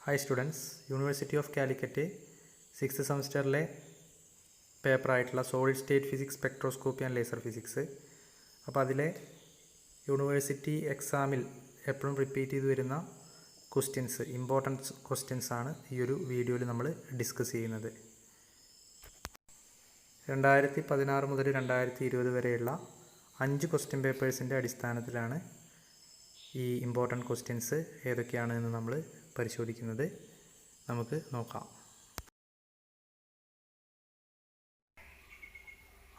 Hi students, university of Calicut 6th സെമസ്റ്ററിലെ പേപ്പറായിട്ടുള്ള solid state physics, spectroscopy and laser physics. അപ്പോൾ അതിലെ യൂണിവേഴ്സിറ്റി എക്സാമിൽ എപ്പോഴും റിപ്പീറ്റ് ചെയ്ത് വരുന്ന ക്വസ്റ്റ്യൻസ്, ഇമ്പോർട്ടൻറ്റ് ക്വസ്റ്റ്യൻസാണ് ഈ ഒരു വീഡിയോയിൽ നമ്മൾ ഡിസ്കസ് ചെയ്യുന്നത്. 2016 മുതൽ 2020 വരെയുള്ള 5 ക്വസ്റ്റ്യൻ പേപ്പേഴ്സിൻ്റെ അടിസ്ഥാനത്തിലാണ് ഈ ഇമ്പോർട്ടൻറ്റ് ക്വസ്റ്റ്യൻസ് ഏതൊക്കെയാണ് എന്ന് നമ്മൾ പരിശോധിക്കുന്നത്. നമുക്ക് നോക്കാം.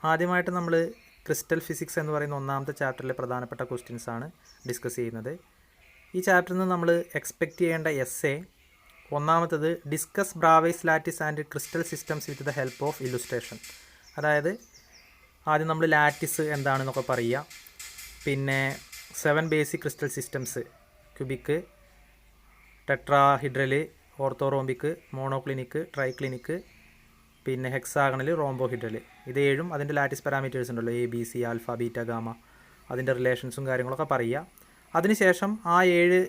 ആദ്യമായിട്ട് നമ്മൾ ക്രിസ്റ്റൽ ഫിസിക്സ് എന്ന് പറയുന്ന ഒന്നാമത്തെ ചാപ്റ്ററിലെ പ്രധാനപ്പെട്ട ക്വസ്റ്റ്യൻസാണ് ഡിസ്കസ് ചെയ്യുന്നത്. ഈ ചാപ്റ്ററിൽ നിന്ന് നമ്മൾ എക്സ്പെക്റ്റ് ചെയ്യേണ്ട എസ്സേ ഒന്നാമത്തത് discuss Bravais lattice and crystal systems with the help of illustration. അതായത് ആദ്യം നമ്മൾ ലാറ്റിസ് എന്താണെന്നൊക്കെ പറയുക, പിന്നെ 7 basic crystal systems, cubic, tetrahedral, orthorhombic, monoclinic, triclinic, പിന്നെ ഹെക്സാഗണൽ, റോംബോഹിഡ്രല്, ഇത് 7ഉം അതിൻ്റെ ലാറ്റിസ് പാരാമീറ്റേഴ്സ് ഉണ്ടല്ലോ, A B C, alpha, beta, gamma, അതിൻ്റെ റിലേഷൻസും കാര്യങ്ങളൊക്കെ പറയുക. അതിനുശേഷം ആ 7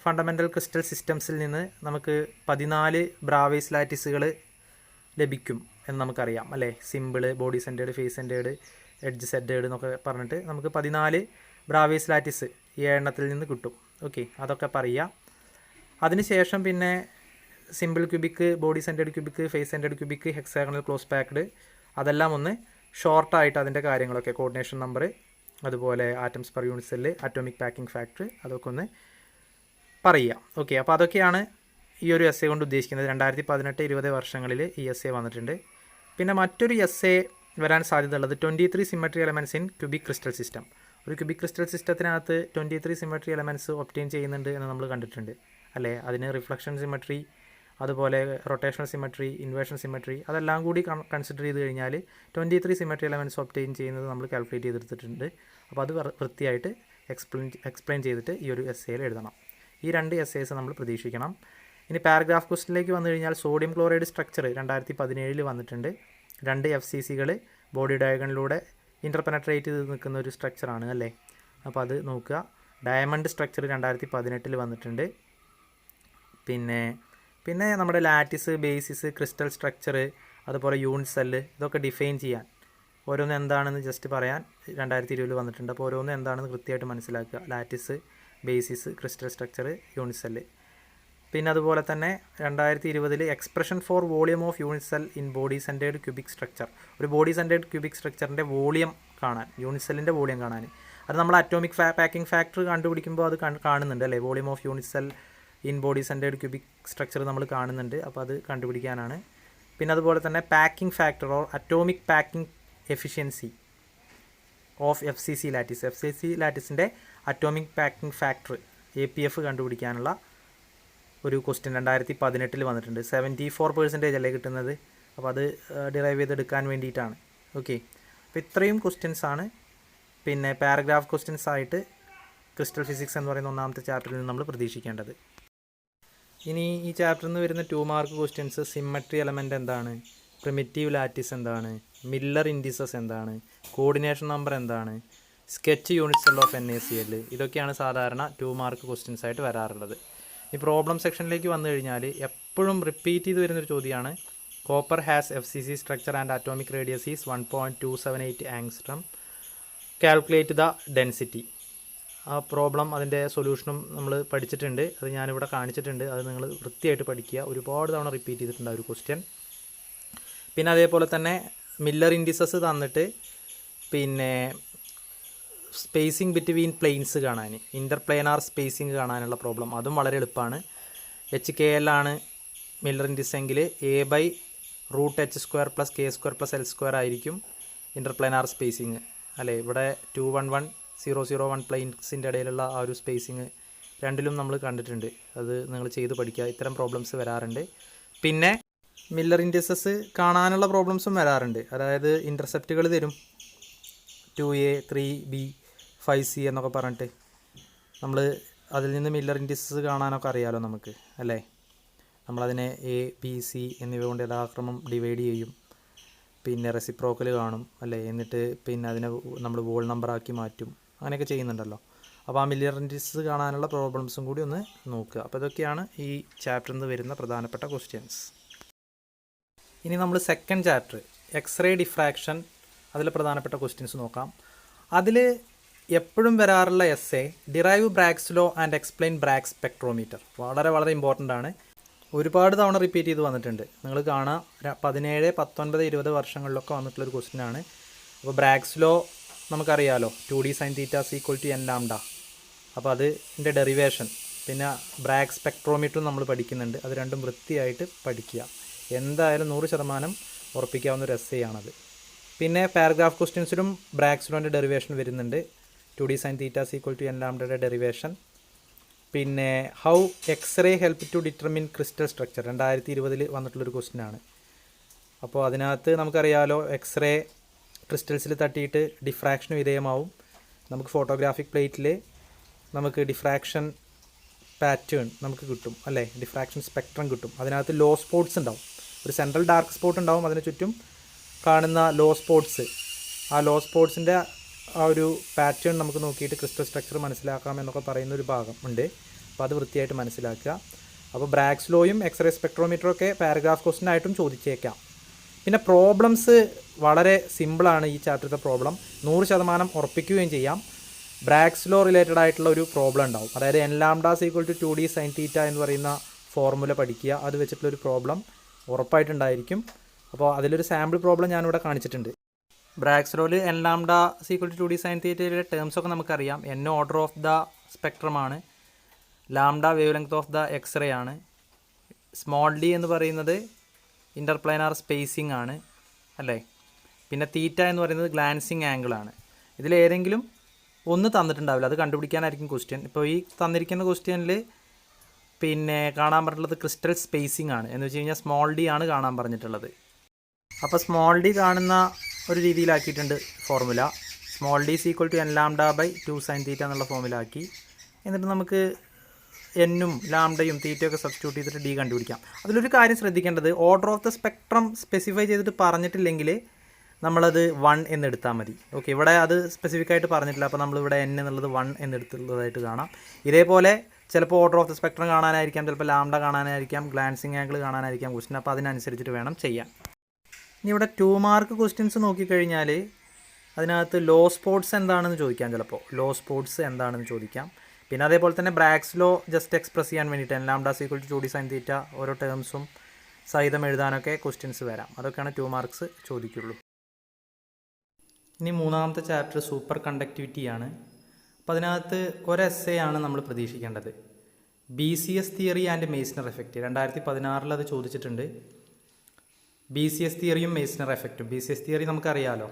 ഫണ്ടമെൻ്റൽ ക്രിസ്റ്റൽ സിസ്റ്റംസിൽ നിന്ന് നമുക്ക് 14 ബ്രാവേസ് ലാറ്റിസുകൾ ലഭിക്കും എന്ന് നമുക്കറിയാം അല്ലേ. Simple, body centred, face centred, edge centred എന്നൊക്കെ പറഞ്ഞിട്ട് നമുക്ക് 14 ബ്രാവേസ് ലാറ്റിസ് ഈ 7 എണ്ണത്തിൽ നിന്ന് കിട്ടും. ഓക്കെ, അതൊക്കെ പറയുക. അതിനുശേഷം പിന്നെ simple cubic, body centred cubic, face centred cubic, hexagonal, close packed, അതെല്ലാം ഒന്ന് ഷോർട്ടായിട്ട് അതിൻ്റെ കാര്യങ്ങളൊക്കെ, കോർഡിനേഷൻ നമ്പർ, അതുപോലെ atoms per unit cell, atomic packing factor, അതൊക്കെ ഒന്ന് പറയുക. ഓക്കെ, അപ്പോൾ അതൊക്കെയാണ് ഈ ഒരു എസ്സേ കൊണ്ട് ഉദ്ദേശിക്കുന്നത്. 2018-20 വർഷങ്ങളിൽ ഈ എസ്സേ വന്നിട്ടുണ്ട്. പിന്നെ മറ്റൊരു എസ്സേ വരാൻ സാധ്യതയുള്ളത് 23 symmetry elements in cubic crystal system. ഒരു ക്യൂബിക് ക്രിസ്റ്റൽ സിസ്റ്റത്തിനകത്ത് 23 സിമെട്രി എലമെൻറ്റ്സ് ഒബ്റ്റെയിൻ ചെയ്യുന്നുണ്ട് എന്ന് നമ്മൾ കണ്ടിട്ടുണ്ട് അല്ലേ. അതിന് റിഫ്ലക്ഷൻ സിമെട്രി, അതുപോലെ റൊട്ടേഷണൽ സിമെട്രി, ഇൻവേർഷൻ സിമെട്രി, അതെല്ലാം കൂടി കൺസിഡർ ചെയ്ത് കഴിഞ്ഞാൽ 23 സിമെട്രി എലമെൻറ്റ്സ് ഒബ്റ്റെയിൻ ചെയ്യുന്നത് നമ്മൾ കാൽക്കുലേറ്റ് ചെയ്തെടുത്തിട്ടുണ്ട്. അപ്പോൾ അത് വൃത്തിയായിട്ട് എക്സ്പ്ലെയിൻ ചെയ്തിട്ട് ഈ ഒരു എസ്സേയിൽ എഴുതണം. ഈ 2 എസ്സേസ് നമ്മൾ പ്രതീക്ഷിക്കണം. ഇനി പാരഗ്രാഫ് ക്വസ്റ്റിലേക്ക് വന്നു കഴിഞ്ഞാൽ സോഡിയം ക്ലോറൈഡ് സ്ട്രക്ചർ 2017 വന്നിട്ടുണ്ട്. 2 FCCകൾ ബോഡി ഡയഗണിലൂടെ ഇൻ്റർപെനട്രേറ്റ് ചെയ്ത് നിൽക്കുന്ന ഒരു സ്ട്രക്ചറാണ് അല്ലേ. അപ്പോൾ അത് നോക്കുക. ഡയമണ്ട് സ്ട്രക്ചർ 2018 വന്നിട്ടുണ്ട്. പിന്നെ നമ്മുടെ ലാറ്റിസ്, ബേസിസ്, ക്രിസ്റ്റൽ സ്ട്രക്ചർ, അതുപോലെ യൂണിറ്റ് സെല്ല്, ഇതൊക്കെ ഡിഫൈൻ ചെയ്യാൻ ഓരോന്ന് എന്താണെന്ന് ജസ്റ്റ് പറയാൻ 2020 വന്നിട്ടുണ്ട്. അപ്പോൾ ഓരോന്ന് എന്താണെന്ന് കൃത്യമായിട്ട് മനസ്സിലാക്കുക. Lattice, basis, crystal structure, unit cell. പിന്നെ അതുപോലെ തന്നെ 2020 expression for volume of unit cell in body centred cubic structure. ഒരു ബോഡി സെൻറ്റേഡ് ക്യൂബിക് സ്ട്രക്ചറിൻ്റെ വോളിയം കാണാൻ, യൂണിറ്റ് സെല്ലിൻ്റെ വോളിയം കാണാൻ, അത് നമ്മൾ അറ്റോമിക് പാക്കിംഗ് ഫാക്ടർ കണ്ടുപിടിക്കുമ്പോൾ അത് കാണുന്നുണ്ട് അല്ലേ. Volume of unit cell in body centred cubic structure നമ്മൾ കാണുന്നുണ്ട്. അപ്പോൾ അത് കണ്ടുപിടിക്കാനാണ്. പിന്നെ അതുപോലെ തന്നെ packing factor or atomic packing efficiency of FCC lattice. FCC ലാറ്റിസിൻ്റെ അറ്റോമിക് പാക്കിംഗ് ഫാക്ടർ APF കണ്ടുപിടിക്കാനുള്ള ഒരു ക്വസ്റ്റ്യൻ 2018 വന്നിട്ടുണ്ട്. 74% അല്ലേ കിട്ടുന്നത്. അപ്പോൾ അത് ഡിറൈവ് ചെയ്തെടുക്കാൻ വേണ്ടിയിട്ടാണ്. ഓക്കെ, അപ്പോൾ ഇത്രയും ക്വസ്റ്റ്യൻസാണ് പിന്നെ പാരഗ്രാഫ് ക്വസ്റ്റ്യൻസ് ആയിട്ട് ക്രിസ്റ്റൽ ഫിസിക്സ് എന്ന് പറയുന്ന ഒന്നാമത്തെ ചാപ്റ്ററിൽ നിന്ന് നമ്മൾ പ്രതീക്ഷിക്കേണ്ടത്. ഇനി ഈ ചാപ്റ്ററിൽ നിന്ന് വരുന്ന 2 മാർക്ക് ക്വസ്റ്റ്യൻസ്, സിമ്മട്രി എലമെൻ്റ് എന്താണ്, പ്രിമിറ്റീവ് ലാറ്റിസ് എന്താണ്, മില്ലർ ഇൻഡിസസ് എന്താണ്, കോർഡിനേഷൻ നമ്പർ എന്താണ്, sketch unit cell of NaCl, ഇതൊക്കെയാണ് സാധാരണ 2 മാർക്ക് ക്വസ്റ്റ്യൻസ് ആയിട്ട് വരാറുള്ളത്. ഈ പ്രോബ്ലം സെക്ഷനിലേക്ക് വന്നു കഴിഞ്ഞാൽ എപ്പോഴും റിപ്പീറ്റ് ചെയ്ത് വരുന്നൊരു ചോദ്യമാണ് copper has FCC structure and atomic radius is 1.278 angstrom, calculate the density. ആ പ്രോബ്ലം, അതിൻ്റെ സൊല്യൂഷനും നമ്മൾ പഠിച്ചിട്ടുണ്ട്. അത് ഞാനിവിടെ കാണിച്ചിട്ടുണ്ട്. അത് നിങ്ങൾ വൃത്തിയായിട്ട് പഠിക്കുക. ഒരുപാട് തവണ റിപ്പീറ്റ് ചെയ്തിട്ടുണ്ട് ആ ഒരു ക്വസ്റ്റ്യൻ. പിന്നെ അതേപോലെ തന്നെ മില്ലർ ഇൻഡിസസ് തന്നിട്ട് പിന്നെ സ്പേസിങ് ബിറ്റ്വീൻ പ്ലെയിൻസ് കാണാൻ, ഇൻ്റർപ്ലെയിനാർ സ്പേസിങ് കാണാനുള്ള പ്രോബ്ലം, അതും വളരെ എളുപ്പമാണ്. HKL ആണ് മില്ലർ ഇൻഡിസ് എങ്കിൽ A/√H² + K² + L² ആയിരിക്കും ഇൻ്റർപ്ലെയിനാർ സ്പേസിങ് അല്ലേ. ഇവിടെ 211-001 പ്ലെയിൻസിൻ്റെ ഇടയിലുള്ള ആ ഒരു സ്പേസിങ് രണ്ടിലും നമ്മൾ കണ്ടിട്ടുണ്ട്. അത് നിങ്ങൾ ചെയ്ത് പഠിക്കുക. ഇത്തരം പ്രോബ്ലംസ് വരാറുണ്ട്. പിന്നെ മില്ലർ ഇൻഡിസസ് കാണാനുള്ള പ്രോബ്ലംസും വരാറുണ്ട്. അതായത് ഇൻ്റർസെപ്റ്റുകൾ തരും 2A, 3B, 5C എന്നൊക്കെ പറഞ്ഞിട്ട് നമ്മൾ അതിൽ നിന്ന് മില്ലർ ഇൻഡിസസ് കാണാനൊക്കെ അറിയാമല്ലോ നമുക്ക് അല്ലേ. നമ്മളതിനെ A, B, C എന്നിവ കൊണ്ട് യഥാക്രമം ഡിവൈഡ് ചെയ്യും. പിന്നെ റെസിപ്രോക്കൽ കാണും അല്ലേ. എന്നിട്ട് പിന്നെ അതിനെ നമ്മൾ വോൾ നമ്പറാക്കി മാറ്റും. അങ്ങനെയൊക്കെ ചെയ്യുന്നുണ്ടല്ലോ. അപ്പോൾ ആ മില്ലറിൻസ് കാണാനുള്ള പ്രോബ്ലംസും കൂടി ഒന്ന് നോക്കുക. അപ്പോൾ ഇതൊക്കെയാണ് ഈ ചാപ്റ്ററിൽ നിന്ന് വരുന്ന പ്രധാനപ്പെട്ട ക്വസ്റ്റ്യൻസ്. ഇനി നമ്മൾ സെക്കൻഡ് ചാപ്റ്റർ എക്സ്റേ ഡിഫ്രാക്ഷൻ, അതിൽ പ്രധാനപ്പെട്ട ക്വസ്റ്റ്യൻസ് നോക്കാം. അതിൽ എപ്പോഴും വരാറുള്ള essay derive Bragg's law and explain Bragg spectrometer. വളരെ വളരെ ഇമ്പോർട്ടൻ്റ് ആണ്. ഒരുപാട് തവണ റിപ്പീറ്റ് ചെയ്ത് വന്നിട്ടുണ്ട്. നിങ്ങൾ കാണാം 17, 19, 20 വർഷങ്ങളിലൊക്കെ വന്നിട്ടുള്ളൊരു ക്വസ്റ്റ്യൻ ആണ്. അപ്പോൾ ബ്രാഗ്സ് ലോ നമുക്കറിയാമല്ലോ, 2D sin θ = n λ. അപ്പോൾ അതിൻ്റെ ഡെറിവേഷൻ, പിന്നെ ബ്രാഗ് സ്പെക്ട്രോമീറ്ററും നമ്മൾ പഠിക്കുന്നുണ്ട്. അത് രണ്ടും വൃത്തിയായിട്ട് പഠിക്കുക. എന്തായാലും 100% ഉറപ്പിക്കാവുന്ന ഒരു എസ്സേ ആണത്. പിന്നെ പാരഗ്രാഫ് ക്വസ്റ്റ്യൻസിലും ബ്രാഗ്സ് ലോൻ്റെ ഡെറിവേഷൻ വരുന്നുണ്ട്. 2D sin θ = n λ derivation. പിന്നെ how X-ray help to determine crystal structure 2020 വന്നിട്ടുള്ളൊരു ക്വസ്റ്റ്യൻ ആണ്. അപ്പോൾ അതിനകത്ത് നമുക്കറിയാമല്ലോ, എക്സ്റേ ക്രിസ്റ്റൽസിൽ തട്ടിയിട്ട് ഡിഫ്രാക്ഷന് വിധേയമാവും. നമുക്ക് ഫോട്ടോഗ്രാഫിക് പ്ലേറ്റിൽ നമുക്ക് ഡിഫ്രാക്ഷൻ പാറ്റേൺ നമുക്ക് കിട്ടും അല്ലേ, ഡിഫ്രാക്ഷൻ സ്പെക്ട്രം കിട്ടും. അതിനകത്ത് ലോ സ്പോട്ട്സ് ഉണ്ടാവും. ഒരു സെൻട്രൽ ഡാർക്ക് സ്പോട്ട് ഉണ്ടാവും, അതിന് ചുറ്റും കാണുന്ന ലോ സ്പോട്ട്സ്. ആ ലോ സ്പോട്ട്സിൻ്റെ ആ ഒരു പാറ്റേൺ നമുക്ക് നോക്കിയിട്ട് ക്രിസ്റ്റൽ സ്ട്രക്ചർ മനസ്സിലാക്കാം എന്നൊക്കെ പറയുന്നൊരു ഭാഗം ഉണ്ട്. അപ്പോൾ അത് വൃത്തിയായിട്ട് മനസ്സിലാക്കുക. അപ്പോൾ ബ്രാഗ്സ് ലോയും എക്സ്റേ സ്പെക്ട്രോമീറ്ററും ഒക്കെ പാരഗ്രാഫ് ക്വസ്റ്റ്യൻ ആയിട്ടും ചോദിച്ചേക്കാം. പിന്നെ പ്രോബ്ലംസ് വളരെ സിമ്പിളാണ്. ഈ ചാപ്റ്ററിലെ പ്രോബ്ലം 100% ഉറപ്പിക്കുകയും ചെയ്യാം. ബ്രാഗ്സ് ലോ റിലേറ്റഡ് ആയിട്ടുള്ള ഒരു പ്രോബ്ലം ഉണ്ടാവും. അതായത് n λ = 2D sin θ എന്ന് പറയുന്ന ഫോർമുല പഠിക്കുക. അത് വെച്ചിട്ടുള്ളൊരു പ്രോബ്ലം ഉറപ്പായിട്ടുണ്ടായിരിക്കും. അപ്പോൾ അതിലൊരു സാമ്പിൾ പ്രോബ്ലം ഞാനിവിടെ കാണിച്ചിട്ടുണ്ട്. ബ്രാഗ്സ് ലോയിൽ n λ = 2D sin θയുടെ ടേംസൊക്കെ നമുക്കറിയാം. n ഓർഡർ ഓഫ് ദ സ്പെക്ട്രമാണ്, lambda wavelength of the X-ray ആണ്, സ്മോൾ d എന്ന് പറയുന്നത് ഇൻ്റർപ്ലാനാർ സ്പേസിംഗ് ആണ് അല്ലേ, പിന്നെ തീറ്റ എന്ന് പറയുന്നത് ഗ്ലാൻസിങ് ആംഗിളാണ്. ഇതിലേതെങ്കിലും ഒന്ന് തന്നിട്ടുണ്ടാവില്ല, അത് കണ്ടുപിടിക്കാനായിരിക്കും ക്വസ്റ്റ്യൻ. ഇപ്പോൾ ഈ തന്നിരിക്കുന്ന ക്വസ്റ്റ്യനിൽ പിന്നെ കാണാൻ പറഞ്ഞിട്ടുള്ളത് ക്രിസ്റ്റൽ സ്പേസിംഗ് ആണ്. എന്ന് വെച്ച് കഴിഞ്ഞാൽ സ്മോൾ d ആണ് കാണാൻ പറഞ്ഞിട്ടുള്ളത്. അപ്പോൾ സ്മോൾ d കാണുന്ന ഒരു രീതിയിലാക്കിയിട്ടുണ്ട് formula. Small d = n λ / 2 sin θ എന്നുള്ള ഫോർമുല ആക്കി. എന്നിട്ട് നമുക്ക് എന്നും ലാംഡയും തീറ്റയൊക്കെ സബ്സ്റ്റിറ്റ്യൂട്ട് ചെയ്തിട്ട് d കണ്ടുപിടിക്കാം. അതിലൊരു കാര്യം ശ്രദ്ധിക്കേണ്ടത്, order of the spectrum specify ചെയ്തിട്ട് പറഞ്ഞിട്ടില്ലെങ്കിൽ നമ്മളത് 1 എന്നെടുത്താൽ മതി. ഓക്കെ, ഇവിടെ അത് സ്പെസിഫിക് ആയിട്ട് പറഞ്ഞിട്ടില്ല. അപ്പോൾ നമ്മളിവിടെ n എന്നുള്ളത് 1 എന്നെടുത്തുള്ളതായിട്ട് കാണാം. ഇതേപോലെ ചിലപ്പോൾ ഓർഡർ ഓഫ് ദ സ്പെക്ട്രം കാണാനായിരിക്കാം, ചിലപ്പോൾ ലാംഡ കാണാനായിരിക്കാം, ഗ്ലാൻസിങ് ആംഗിൾ കാണാനായിരിക്കാം ക്വസ്റ്റ്യൻ. അപ്പോൾ അതിനനുസരിച്ചിട്ട് വേണം ചെയ്യാൻ. ഇനി ഇവിടെ 2 മാർക്ക് ക്വസ്റ്റ്യൻസ് നോക്കിക്കഴിഞ്ഞാൽ അതിനകത്ത് ലോ സ്പോട്ട്സ് എന്താണെന്ന് ചോദിക്കാം. ചിലപ്പോൾ ലോ സ്പോട്ട്സ് എന്താണെന്ന് ചോദിക്കാം. പിന്നെ അതേപോലെ തന്നെ ബ്രാഗ്സ് ലോ ജസ്റ്റ് എക്സ്പ്രസ് ചെയ്യാൻ വേണ്ടിയിട്ട് n λ = 2D sin θ ഓരോ ടേംസും സഹിതം എഴുതാനൊക്കെ ക്വസ്റ്റ്യൻസ് വരാം. അതൊക്കെയാണ് 2 മാർക്സ് ചോദിക്കുള്ളൂ. ഇനി മൂന്നാമത്തെ ചാപ്റ്റർ സൂപ്പർ കണ്ടക്ടിവിറ്റി ആണ്. അപ്പോൾ അതിനകത്ത് ഒരു എസ്സേ ആണ് നമ്മൾ പ്രതീക്ഷിക്കേണ്ടത്. BCS theory and Meissner effect 2016 അത് ചോദിച്ചിട്ടുണ്ട്. BCS തിയറിയും മെയ്സ്നർ എഫക്റ്റും. BCS തിയറി നമുക്കറിയാമല്ലോ,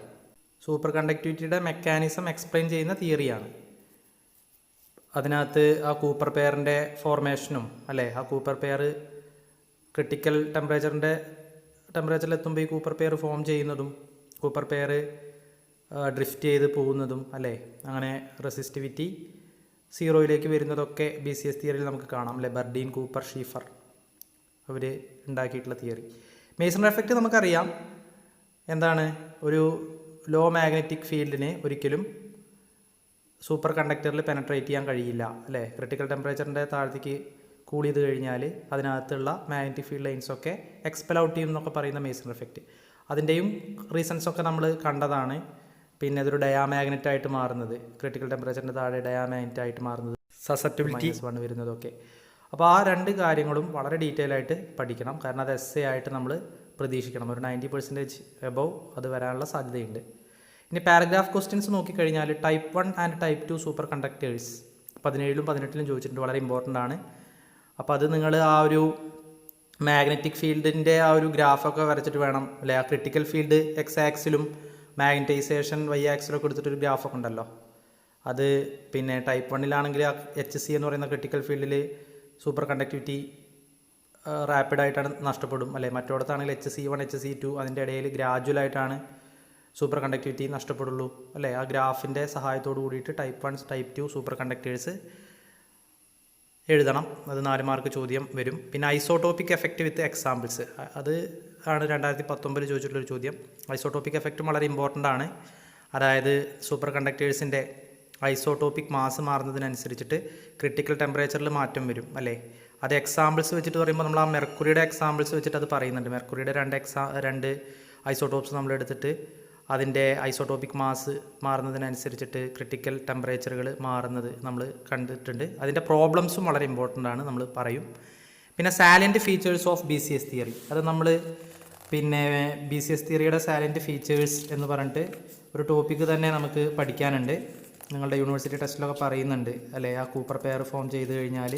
സൂപ്പർ കണ്ടക്ടിവിറ്റിയുടെ മെക്കാനിസം എക്സ്പ്ലെയിൻ ചെയ്യുന്ന തിയറിയാണ്. അതിനകത്ത് ആ കൂപ്പർ പെയറിൻ്റെ ഫോർമേഷനും അല്ലേ, ആ കൂപ്പർ പെയർ ക്രിട്ടിക്കൽ ടെമ്പറേച്ചറിലെത്തുമ്പോൾ ഈ കൂപ്പർ പെയർ ഫോം ചെയ്യുന്നതും കൂപ്പർ പെയർ ഡ്രിഫ്റ്റ് ചെയ്ത് പോകുന്നതും അല്ലേ, അങ്ങനെ റെസിസ്റ്റിവിറ്റി 0 വരുന്നതൊക്കെ BCS തിയറിയിൽ നമുക്ക് കാണാം അല്ലേ. ബർഡീൻ, കൂപ്പർ, ഷീഫർ അവർ ഉണ്ടാക്കിയിട്ടുള്ള തിയറി. മെയ്സണർ എഫക്റ്റ് നമുക്കറിയാം എന്താണ്, ഒരു ലോ മാഗ്നറ്റിക് ഫീൽഡിനെ ഒരിക്കലും സൂപ്പർ കണ്ടക്ടറിൽ പെനട്രേറ്റ് ചെയ്യാൻ കഴിയില്ല അല്ലേ. ക്രിട്ടിക്കൽ ടെമ്പറേച്ചറിൻ്റെ താഴത്തേക്ക് കൂൾ ചെയ്ത് കഴിഞ്ഞാൽ അതിനകത്തുള്ള മാഗ്നറ്റിക് ഫീൽഡ് ലൈൻസൊക്കെ എക്സ്പെൽ ഔട്ട് ചെയ്യും എന്നൊക്കെ പറയുന്ന മെയ്സണർ എഫക്റ്റ്. അതിൻ്റെയും റീസൺസൊക്കെ നമ്മൾ കണ്ടതാണ്. പിന്നെ ഇതൊരു ഡയാമാഗ്നറ്റ് ആയിട്ട് മാറുന്നത്, ക്രിട്ടിക്കൽ ടെമ്പറേച്ചറിൻ്റെ താഴെ ഡയാമാഗ്നറ്റ് ആയിട്ട് മാറുന്നത്, സസെപ്റ്റിബിലിറ്റി -1 വരുന്നതൊക്കെ. അപ്പോൾ ആ 2 കാര്യങ്ങളും വളരെ ഡീറ്റെയിൽ ആയിട്ട് പഠിക്കണം. കാരണം അത് എസ്സേ ആയിട്ട് നമ്മൾ പ്രതീക്ഷിക്കണം. ഒരു 90% എബവ് അത് വരാനുള്ള സാധ്യതയുണ്ട്. ഇനി പാരഗ്രാഫ് ക്വസ്റ്റ്യൻസ് നോക്കിക്കഴിഞ്ഞാൽ type 1 and type 2 super conductors 17 18 ചോദിച്ചിട്ടുണ്ട്. വളരെ ഇമ്പോർട്ടൻ്റ് ആണ്. അപ്പോൾ അത് നിങ്ങൾ ആ ഒരു മാഗ്നറ്റിക് ഫീൽഡിൻ്റെ ആ ഒരു ഗ്രാഫൊക്കെ വരച്ചിട്ട് വേണം അല്ലേ. ആ ക്രിട്ടിക്കൽ ഫീൽഡ് എക്സ് ആക്സിലും മാഗ്നറ്റൈസേഷൻ വൈ ആക്സിലൊക്കെ എടുത്തിട്ടൊരു ഗ്രാഫൊക്കെ ഉണ്ടല്ലോ. അത് പിന്നെ ടൈപ്പ് 1 HC എന്ന് പറയുന്ന ക്രിട്ടിക്കൽ ഫീൽഡിൽ സൂപ്പർ കണ്ടക്ടിവിറ്റി റാപ്പിഡായിട്ടാണ് നഷ്ടപ്പെടും അല്ലേ. മറ്റോടത്താണെങ്കിൽ HC1 HC2 അതിൻ്റെ ഇടയിൽ ഗ്രാജുവലായിട്ടാണ് സൂപ്പർ കണ്ടക്ടിവിറ്റി നഷ്ടപ്പെടുള്ളൂ അല്ലേ. ആ ഗ്രാഫിൻ്റെ സഹായത്തോട് കൂടിയിട്ട് ടൈപ്പ് 1 ടൈപ്പ് 2 സൂപ്പർ കണ്ടക്ടേഴ്സ് എഴുതണം. അത് 4 മാർക്ക് ചോദ്യം വരും. പിന്നെ ഐസോട്ടോപ്പിക് എഫക്റ്റ് വിത്ത് എക്സാമ്പിൾസ്, അത് ആണ് 2019 ചോദിച്ചിട്ടുള്ളൊരു ചോദ്യം. ഐസോട്ടോപ്പിക് എഫക്റ്റും വളരെ ഇമ്പോർട്ടൻ്റ് ആണ്. അതായത് സൂപ്പർ കണ്ടക്ടേഴ്സിൻ്റെ ഐസോടോപ്പിക് മാസ് മാറുന്നതിനനുസരിച്ചിട്ട് ക്രിട്ടിക്കൽ ടെമ്പറേച്ചറിൽ മാറ്റം വരും അല്ലേ. അത് എക്സാമ്പിൾസ് വെച്ചിട്ട് പറയുമ്പോൾ നമ്മൾ ആ മെർക്കുറിയുടെ എക്സാമ്പിൾസ് വെച്ചിട്ട് അത് പറയുന്നുണ്ട്. മെർക്കുറിയുടെ രണ്ട് ഐസോടോപ്സ് നമ്മൾ എടുത്തിട്ട് അതിൻ്റെ ഐസോടോപ്പിക് മാസ് മാറുന്നതിനനുസരിച്ചിട്ട് ക്രിട്ടിക്കൽ ടെമ്പറേച്ചറുകൾ മാറുന്നത് നമ്മൾ കണ്ടിട്ടുണ്ട്. അതിൻ്റെ പ്രോബ്ലംസും വളരെ ഇമ്പോർട്ടൻ്റ് ആണ്, നമ്മൾ പറയും. പിന്നെ സാലൻറ്റ് ഫീച്ചേഴ്സ് ഓഫ് BCS തിയറി, അത് നമ്മൾ പിന്നെ BCS തിയറിയുടെ സാലൻറ്റ് ഫീച്ചേഴ്സ് എന്ന് പറഞ്ഞിട്ട് ഒരു ടോപ്പിക്ക് തന്നെ നമുക്ക് പഠിക്കാനുണ്ട്. നിങ്ങളുടെ യൂണിവേഴ്സിറ്റി ടെസ്റ്റിലൊക്കെ പറയുന്നുണ്ട് അല്ലേ, ആ കൂപ്പർ പെയർ ഫോം ചെയ്ത് കഴിഞ്ഞാൽ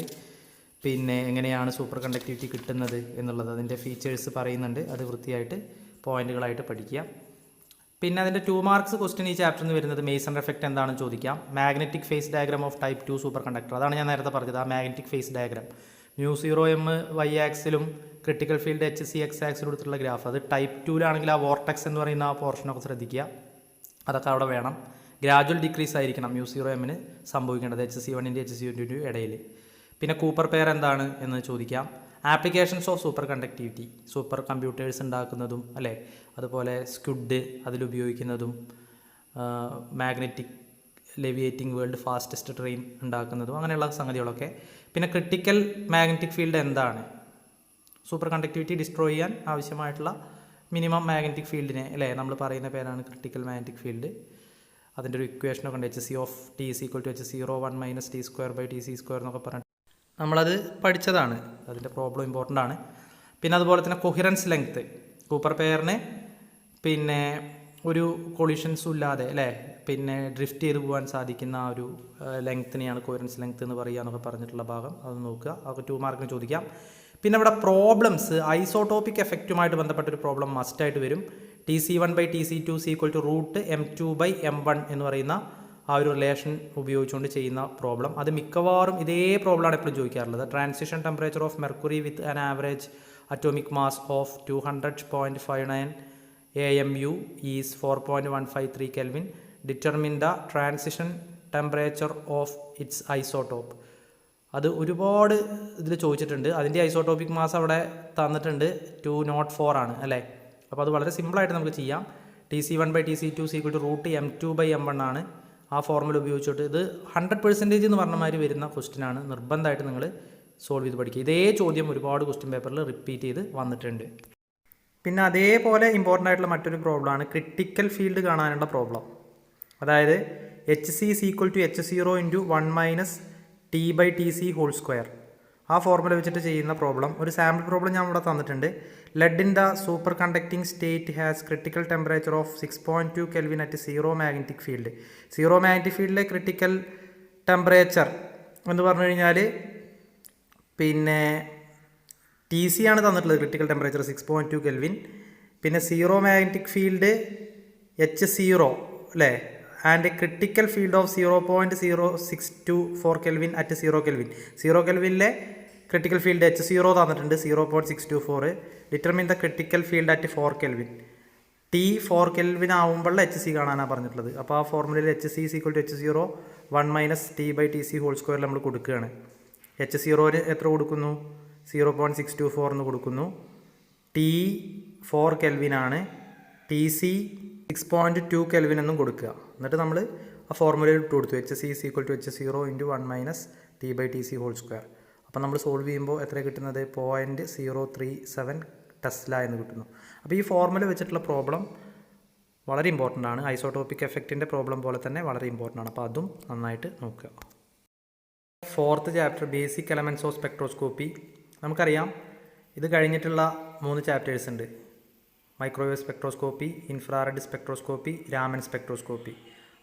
പിന്നെ എങ്ങനെയാണ് സൂപ്പർ കണ്ടക്ടിവിറ്റി കിട്ടുന്നത് എന്നുള്ളത്, അതിൻ്റെ ഫീച്ചേഴ്സ് പറയുന്നുണ്ട്. അത് വൃത്തിയായിട്ട് പോയിന്റുകളായിട്ട് പഠിക്കുക. പിന്നെ അതിൻ്റെ 2 മാർക്സ് ക്വസ്റ്റ്യൻ ഈ ചാപ്റ്ററിൽ നിന്ന് വരുന്നത് മേസൺ എഫക്റ്റ് എന്താണെന്ന് ചോദിക്കാം. Magnetic phase diagram of type 2 super conductor, അതാണ് ഞാൻ നേരത്തെ പറഞ്ഞത്. ആ magnetic phase diagram μ0m y ആക്സിലും ക്രിട്ടിക്കൽ ഫീൽഡ് HC x ആക്സിലും എടുത്തുള്ള ഗ്രാഫ്, അത് ടൈപ്പ് 2-ലാണെങ്കിൽ ആ വോർട്ടെക്സ് എന്ന് പറയുന്ന ആ പോർഷനൊക്കെ ശ്രദ്ധിക്കുക, അതൊക്കെ അവിടെ വേണം. ഗ്രാജുവൽ ഡിക്രീസ് ആയിരിക്കണം μ0m സംഭവിക്കേണ്ടത് HC1 HC2 ഇടയിൽ. പിന്നെ കൂപ്പർ പെയർ എന്താണ് എന്ന് ചോദിക്കാം. Applications of superconductivity, supercomputers ഉണ്ടാക്കുന്നതും അല്ലേ, അതുപോലെ സ്ക്വിഡ് അതിലുപയോഗിക്കുന്നതും, magnetic levitating world fastest train ഉണ്ടാക്കുന്നതും, അങ്ങനെയുള്ള സംഗതികളൊക്കെ. പിന്നെ ക്രിട്ടിക്കൽ മാഗ്നറ്റിക് ഫീൽഡ് എന്താണ്, സൂപ്പർ കണ്ടക്ടിവിറ്റി ഡിസ്ട്രോയ് ചെയ്യാൻ ആവശ്യമായിട്ടുള്ള മിനിമം മാഗ്നറ്റിക് ഫീൽഡിനെ അല്ലേ നമ്മൾ പറയുന്ന പേരാണ് ക്രിട്ടിക്കൽ മാഗ്നറ്റിക് ഫീൽഡ്. അതിൻ്റെ ഒരു ഇക്വേഷനൊക്കെ ഉണ്ട്, HC of T = H01 - T²/TC² എന്നൊക്കെ പറഞ്ഞിട്ട് നമ്മളത് പഠിച്ചതാണ്. അതിൻ്റെ പ്രോബ്ലം ഇമ്പോർട്ടൻ്റ് ആണ്. പിന്നെ അതുപോലെ തന്നെ കൊഹിറൻസ് ലെങ്ത്ത്, കൂപ്പർ പെയറിന് പിന്നെ ഒരു കൊളിഷൻസും ഇല്ലാതെ അല്ലേ പിന്നെ ഡ്രിഫ്റ്റ് ചെയ്ത് പോകാൻ സാധിക്കുന്ന ആ ഒരു ലെങ്ത്തിനെയാണ് കൊഹിറൻസ് ലെങ്ത്ത് എന്ന് പറയുക എന്നൊക്കെ പറഞ്ഞിട്ടുള്ള ഭാഗം, അത് നോക്കുക. അതൊക്കെ 2 മാർക്കിന് ചോദിക്കാം. പിന്നെ ഇവിടെ പ്രോബ്ലംസ് ഐസോടോപ്പിക് എഫക്റ്റുമായിട്ട് ബന്ധപ്പെട്ടൊരു പ്രോബ്ലം മസ്റ്റായിട്ട് വരും. TC1/TC2 = √M2/M1 എന്ന് പറയുന്ന ആ ഒരു റിലേഷൻ ഉപയോഗിച്ചുകൊണ്ട് ചെയ്യുന്ന പ്രോബ്ലം. അത് മിക്കവാറും ഇതേ പ്രോബ്ലമാണ് എപ്പോഴും ചോദിക്കാറുള്ളത്. Transition temperature of mercury with an average atomic mass of 200.59 AMU is 4.153 Kelvin. Determine the transition temperature of its isotope. അത് ഒരുപാട് ഇതിൽ ചോദിച്ചിട്ടുണ്ട്. അതിൻ്റെ ഐസോടോപ്പിക് മാസ് അവിടെ തന്നിട്ടുണ്ട് 204 ആണ് അല്ലേ. അപ്പോൾ അത് വളരെ സിമ്പിളായിട്ട് നമുക്ക് ചെയ്യാം. TC1/TC2 = √M2/M1 ആണ് ആ ഫോർമുല ഉപയോഗിച്ചിട്ട്. ഇത് 100% എന്ന് പറഞ്ഞ മാതിരി വരുന്ന ക്വസ്റ്റ്യനാണ്, നിർബന്ധമായിട്ട് നിങ്ങൾ സോൾവ് ചെയ്ത് പഠിക്കുക. ഇതേ ചോദ്യം ഒരുപാട് ക്വസ്റ്റ്യൻ പേപ്പറിൽ റിപ്പീറ്റ് ചെയ്ത് വന്നിട്ടുണ്ട്. പിന്നെ അതേപോലെ ഇമ്പോർട്ടൻ്റ് ആയിട്ടുള്ള മറ്റൊരു പ്രോബ്ലമാണ് ക്രിട്ടിക്കൽ ഫീൽഡ് കാണാനുള്ള പ്രോബ്ലം. അതായത് HC = H0 × 1 - T/TC². ആ ഫോർമുല വെച്ചിട്ട് ചെയ്യുന്ന പ്രോബ്ലം. ഒരു സാമ്പിൾ പ്രോബ്ലം ഞാൻ ഇവിടെ തന്നിട്ടുണ്ട്. Lead in the superconducting state has critical temperature of 6.2 Kelvin at 0 magnetic field. 0 magnetic ഫീൽഡിലെ ക്രിട്ടിക്കൽ ടെമ്പറേച്ചർ എന്ന് പറഞ്ഞു കഴിഞ്ഞാൽ പിന്നെ TC ആണ് തന്നിട്ടുള്ളത്. Critical temperature 6.2 Kelvin. പിന്നെ 0 മാഗ്നറ്റിക് ഫീൽഡ് H0 അല്ലേ, and critical field of 0.0624 Kelvin at 0 Kelvin. 0 Kelvinലെ ക്രിട്ടിക്കൽ ഫീൽഡ് H0 തന്നിട്ടുണ്ട് 0.624. Determine the critical field at 4 Kelvin. T 4 Kelvin ആവുമ്പോഴുള്ള HC കാണാനാണ് പറഞ്ഞിട്ടുള്ളത്. അപ്പോൾ ആ ഫോർമുലയിൽ HC = H01 - T/TC² നമ്മൾ കൊടുക്കുകയാണ്. H0 എത്ര കൊടുക്കുന്നു, 0.624 എന്ന് കൊടുക്കുന്നു. T 4 Kelvin ആണ്, TC 6.2 Kelvin എന്നും കൊടുക്കുക. എന്നിട്ട് നമ്മൾ ആ ഫോർമുലയിൽ ഇട്ട് കൊടുത്തു HC = H0 × 1 - T/TC². അപ്പോൾ നമ്മൾ സോൾവ് ചെയ്യുമ്പോൾ എത്ര കിട്ടുന്നത്, 0.037 ടെസ്ല എന്ന് കിട്ടുന്നു. അപ്പോൾ ഈ ഫോർമുല വെച്ചിട്ടുള്ള പ്രോബ്ലം വളരെ ഇമ്പോർട്ടൻ്റ് ആണ്. ഐസോടോപ്പിക് എഫക്റ്റിൻ്റെ പ്രോബ്ലം പോലെ തന്നെ വളരെ ഇമ്പോർട്ടൻ്റ് ആണ്. അപ്പോൾ അതും നന്നായിട്ട് നോക്കുക. 4th chapter basic elements of spectroscopy. നമുക്കറിയാം ഇത് കഴിഞ്ഞിട്ടുള്ള 3 ചാപ്റ്റേഴ്സ് ഉണ്ട്. Microwave spectroscopy, infrared spectroscopy, Raman spectroscopy.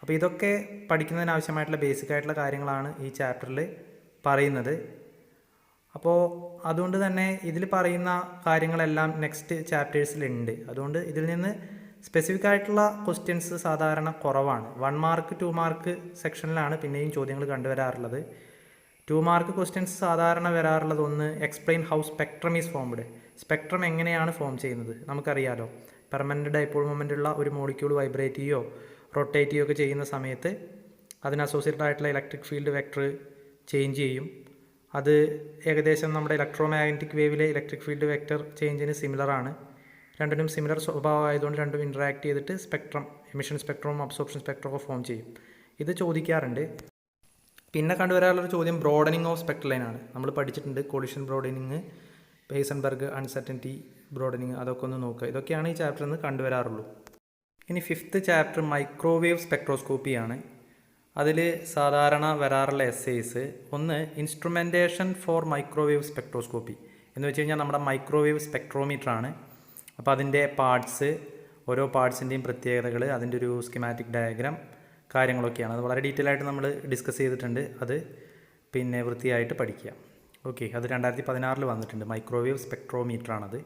അപ്പോൾ ഇതൊക്കെ പഠിക്കുന്നതിനാവശ്യമായിട്ടുള്ള ബേസിക് ആയിട്ടുള്ള കാര്യങ്ങളാണ് ഈ ചാപ്റ്ററിൽ പറയുന്നത്. അപ്പോൾ അതുകൊണ്ട് തന്നെ ഇതിൽ പറയുന്ന കാര്യങ്ങളെല്ലാം നെക്സ്റ്റ് ചാപ്റ്റേഴ്സിലുണ്ട്. അതുകൊണ്ട് ഇതിൽ നിന്ന് സ്പെസിഫിക് ആയിട്ടുള്ള ക്വസ്റ്റ്യൻസ് സാധാരണ കുറവാണ്. 1 മാർക്ക് 2 മാർക്ക് സെക്ഷനിലാണ് പിന്നെയും ചോദ്യങ്ങൾ കണ്ടുവരാറുള്ളത്. 2 മാർക്ക് ക്വസ്റ്റ്യൻസ് സാധാരണ വരാറുള്ളത് ഒന്ന്, explain how spectrum is formed. Spectrum എങ്ങനെയാണ് ഫോം ചെയ്യുന്നത് നമുക്കറിയാലോ. പെർമനൻറ്റ് ഡൈപോൾ മൊമെൻ്റ് ഉള്ള ഒരു മോളിക്യൂൾ വൈബ്രേറ്റ് ചെയ്യുകയോ റൊട്ടേറ്റ് ചെയ്യുകയോ ഒക്കെ ചെയ്യുന്ന സമയത്ത് അതിന് അസോസിയേറ്റഡ് ആയിട്ടുള്ള ഇലക്ട്രിക് ഫീൽഡ് വെക്ടർ ചേഞ്ച് ചെയ്യും. അത് ഏകദേശം നമ്മുടെ ഇലക്ട്രോ മാഗ്നറ്റിക് വേവിലെ ഇലക്ട്രിക് ഫീൽഡ് വെക്ടർ ചേഞ്ചിന് സിമിലറാണ്. രണ്ടിനും സിമിലർ സ്വഭാവമായതുകൊണ്ട് രണ്ടും ഇൻട്രാക്ട് ചെയ്തിട്ട് സ്പെക്ട്രം, എമിഷൻ സ്പെക്ട്രവും അബ്സോർപ്ഷൻ സ്പെക്ട്രവും ഫോം ചെയ്യും. ഇത് ചോദിക്കാറുണ്ട്. പിന്നെ കണ്ടുവരാറുള്ളൊരു ചോദ്യം ബ്രോഡനിങ് ഓഫ് സ്പെക്ട്രൽ ലൈൻ ആണ്. നമ്മൾ പഠിച്ചിട്ടുണ്ട് collision broadening, Heisenberg uncertainty broadening, അതൊക്കെ ഒന്ന് നോക്കുക. ഇതൊക്കെയാണ് ഈ ചാപ്റ്ററിൽ നിന്ന് കണ്ടുവരാറുള്ളൂ. ഇനി 5th ചാപ്റ്റർ മൈക്രോവേവ് സ്പെക്ട്രോസ്കോപ്പി ആണ്. അതിൽ സാധാരണ വരാറുള്ള എസ്സേസ് ഒന്ന് ഇൻസ്ട്രുമെൻറ്റേഷൻ ഫോർ മൈക്രോവേവ് സ്പെക്ട്രോസ്കോപ്പി എന്ന് വെച്ച് കഴിഞ്ഞാൽ നമ്മുടെ മൈക്രോവേവ് സ്പെക്ട്രോമീറ്റർ ആണ്. അപ്പോൾ അതിൻ്റെ പാർട്സ്, ഓരോ പാർട്സിൻ്റെയും പ്രത്യേകതകൾ, അതിൻ്റെ ഒരു സ്കിമാറ്റിക് ഡയഗ്രാം കാര്യങ്ങളൊക്കെയാണ്. അത് വളരെ ഡീറ്റെയിൽ ആയിട്ട് നമ്മൾ ഡിസ്കസ് ചെയ്തിട്ടുണ്ട്. അത് പിന്നെ വൃത്തിയായിട്ട് പഠിക്കുക. ഓക്കെ, അത് 2016 വന്നിട്ടുണ്ട്. മൈക്രോവേവ് സ്പെക്ട്രോമീറ്റർ ആണത്